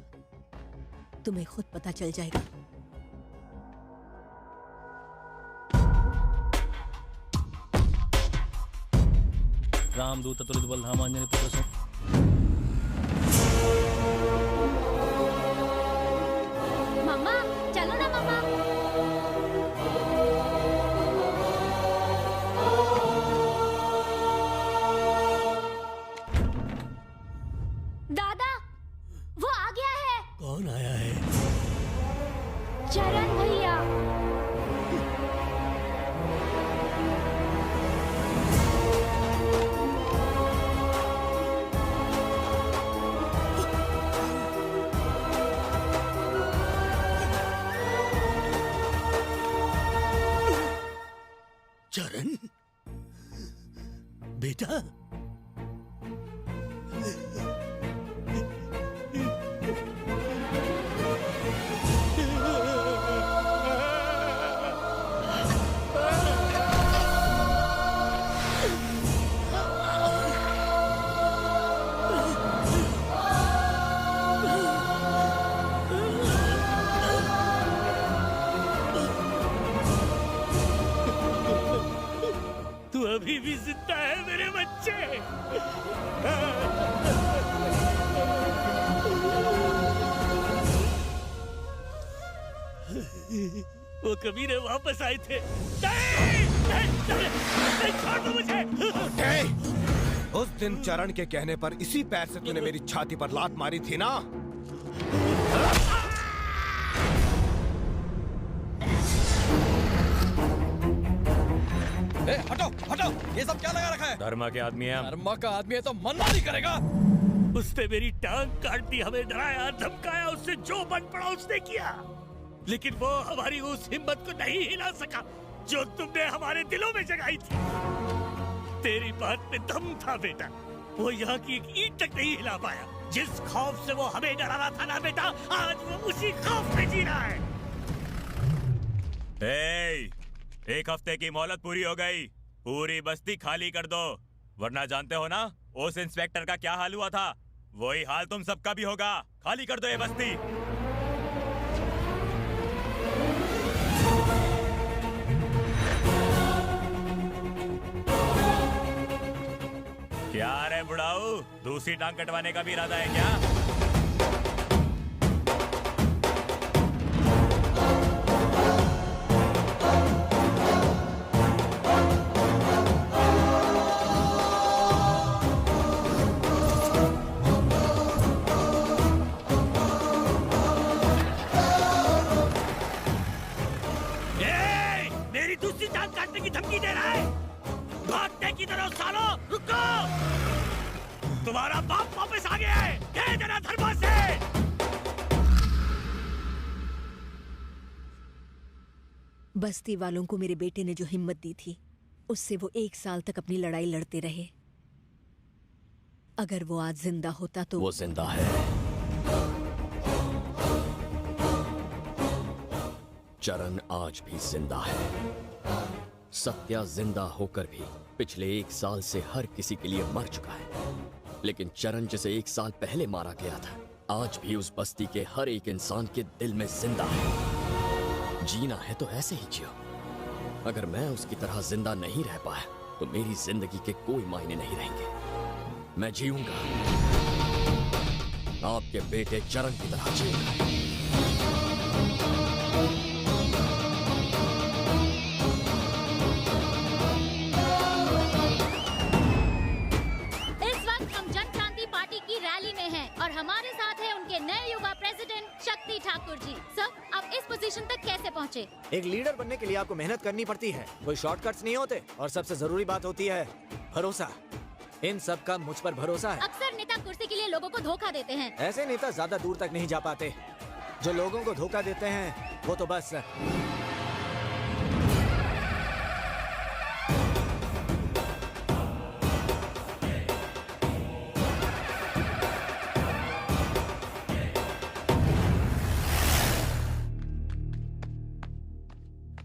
तुम्हें खुद पता चल जाएगा। रामदूत अतुलित बलधाम आंजनेय पुत्र सो। मम्मा चलो ना मम्मा। दादा, वो आ गया है। कौन आया है? चरण भैया। चरण बेटा, तू अभी भी जिंदा है मेरे बच्चे। वो कबीरे वापस आए थे। नहीं, नहीं, नहीं, नहीं, छोड़ दो मुझे। उस दिन चरण के कहने पर इसी पैर से तूने मेरी छाती पर लात मारी थी ना? ए, हटो हटो, ये सब क्या लगा रखा है? धर्मा के आदमी है हम। धर्मा का आदमी है तो मनमानी करेगा। उसने मेरी टांग काट दी, हमें डराया धमकाया, उससे जो बन पड़ा उसने किया, लेकिन वो हमारी उस हिम्मत को नहीं हिला सका जो तुमने हमारे दिलों में जगाई थी। तेरी बात में दम था बेटा, वो यहाँ की एक ईंट तक नहीं हिला पाया। जिस खौफ से वो हमें डरा रहा था ना बेटा, आज वो उसी खौफ में जी रहा है। एक हफ्ते की मोहलत पूरी हो गई, पूरी बस्ती खाली कर दो, वरना जानते हो ना उस इंस्पेक्टर का क्या हाल हुआ था, वही हाल तुम सबका भी होगा। खाली कर दो ये बस्ती। क्या रे बुढ़ाऊ, दूसरी टांग कटवाने का भी इरादा है क्या? दूसरी टांग काटने की धमकी दे रहा है? भागते की तरह सालो, रुको! तुम्हारा बाप वापस आ गया है, कह देना धर्मा से। बस्ती वालों को मेरे बेटे ने जो हिम्मत दी थी, उससे वो 1 साल तक अपनी लड़ाई लड़ते रहे। अगर वो आज जिंदा होता तो वो जिंदा है। चरण आज भी जिंदा है। सत्या जिंदा होकर भी पिछले 1 साल से हर किसी के लिए मर चुका है, लेकिन चरण जिसे 1 साल पहले मारा गया था, आज भी उस बस्ती के हर एक इंसान के दिल में जिंदा है। जीना है तो ऐसे ही जियो। अगर मैं उसकी तरह जिंदा नहीं रह पाया तो मेरी जिंदगी के कोई मायने नहीं रहेंगे। मैं जीऊंगा, आपके बेटे चरण की तरह जीऊंगा। और हमारे साथ है उनके नए युवा प्रेसिडेंट शक्ति ठाकुर जी। सर, आप इस पोजीशन तक कैसे पहुंचे? एक लीडर बनने के लिए आपको मेहनत करनी पड़ती है, कोई शॉर्टकट्स नहीं होते, और सबसे जरूरी बात होती है भरोसा। इन सब का मुझ पर भरोसा है। अक्सर नेता कुर्सी के लिए लोगों को धोखा देते हैं। ऐसे नेता ज्यादा दूर तक नहीं जा पाते। जो लोगों को धोखा देते हैं वो तो बस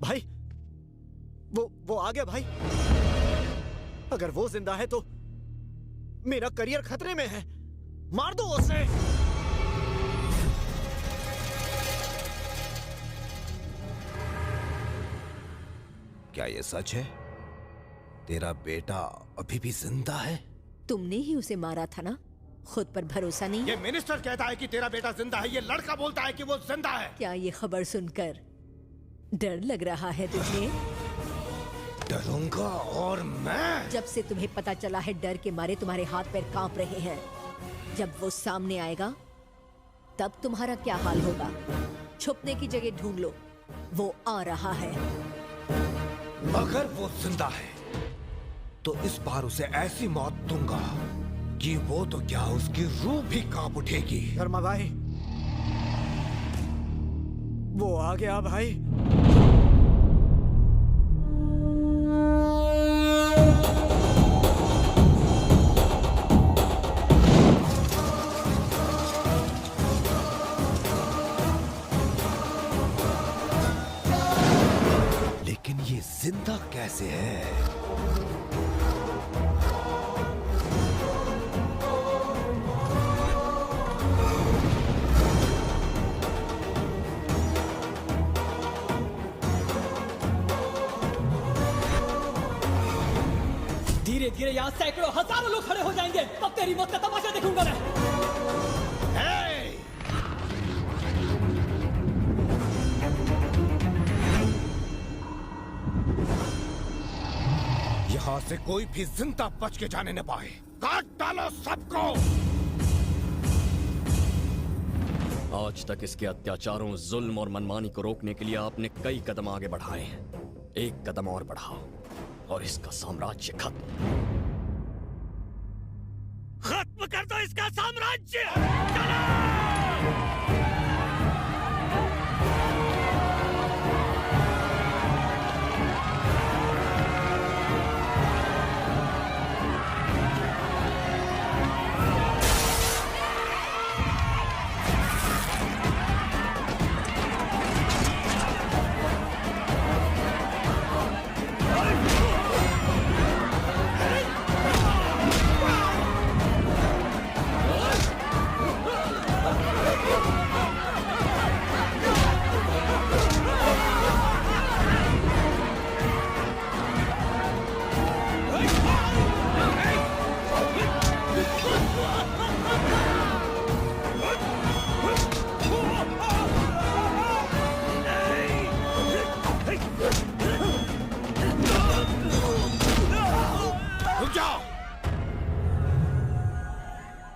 भाई, वो आ गया भाई। अगर वो जिंदा है तो मेरा करियर खतरे में है। मार दो उसे। क्या ये सच है? तेरा बेटा अभी भी जिंदा है? तुमने ही उसे मारा था ना? खुद पर भरोसा नहीं? ये मिनिस्टर कहता है कि तेरा बेटा जिंदा है, ये लड़का बोलता है कि वो जिंदा है। क्या ये खबर सुनकर डर लग रहा है तुझे? डरूंगा और मैं। जब से तुम्हें पता चला है, डर के मारे तुम्हारे हाथ पैर कांप रहे हैं। जब वो सामने आएगा तब तुम्हारा क्या हाल होगा? छुपने की जगह ढूंढ लो, वो आ रहा है। अगर वो जिंदा है तो इस बार उसे ऐसी मौत दूंगा कि वो तो क्या, उसकी रूह भी कांप उठेगी। धर्मा भाई, वो आ गया भाई। लेकिन ये जिंदा कैसे है? धीरे धीरे यहाँ सैकड़ों हजारों लोग खड़े हो जाएंगे, तब तेरी मौत का तमाशा देखूंगा मैं। यहाँ से कोई भी जिंदा बच के जाने न पाए। काट डालो सबको। आज तक इसके अत्याचारों, जुल्म और मनमानी को रोकने के लिए आपने कई कदम आगे बढ़ाए हैं। एक कदम और बढ़ाओ और इसका साम्राज्य खत्म कर दो इसका साम्राज्य।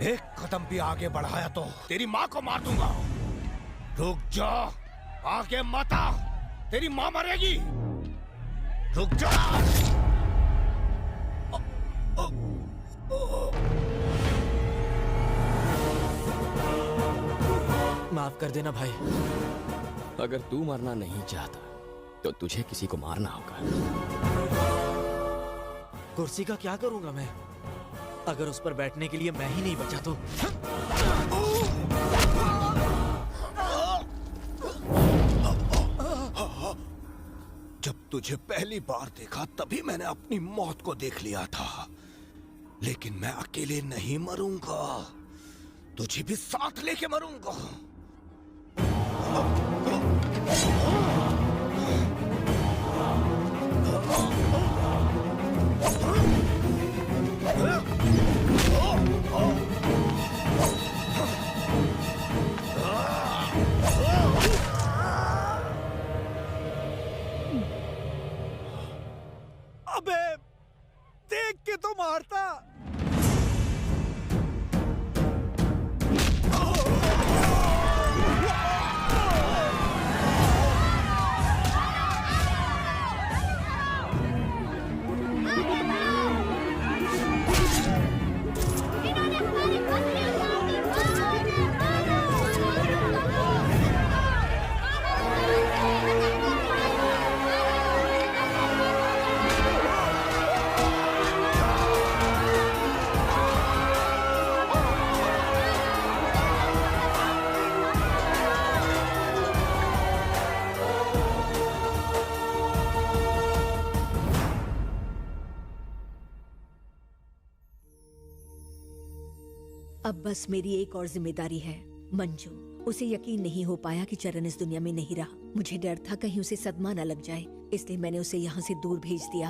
एक कदम भी आगे बढ़ाया तो तेरी माँ को मार दूंगा। रुक जा, आगे मत आ, तेरी माँ मरेगी। रुक जा। माफ कर देना भाई। अगर तू मरना नहीं चाहता तो तुझे किसी को मारना होगा। कुर्सी का क्या करूंगा मैं? अगर उस पर बैठने के लिए मैं ही नहीं बचा तो। जब तुझे पहली बार देखा तभी मैंने अपनी मौत को देख लिया था, लेकिन मैं अकेले नहीं मरूंगा, तुझे भी साथ लेके मरूंगा। अबे देख के तो मारता। अब बस मेरी एक और जिम्मेदारी है, मंजू। उसे यकीन नहीं हो पाया कि चरण इस दुनिया में नहीं रहा। मुझे डर था कहीं उसे सदमा न लग जाए, इसलिए मैंने उसे यहाँ से दूर भेज दिया।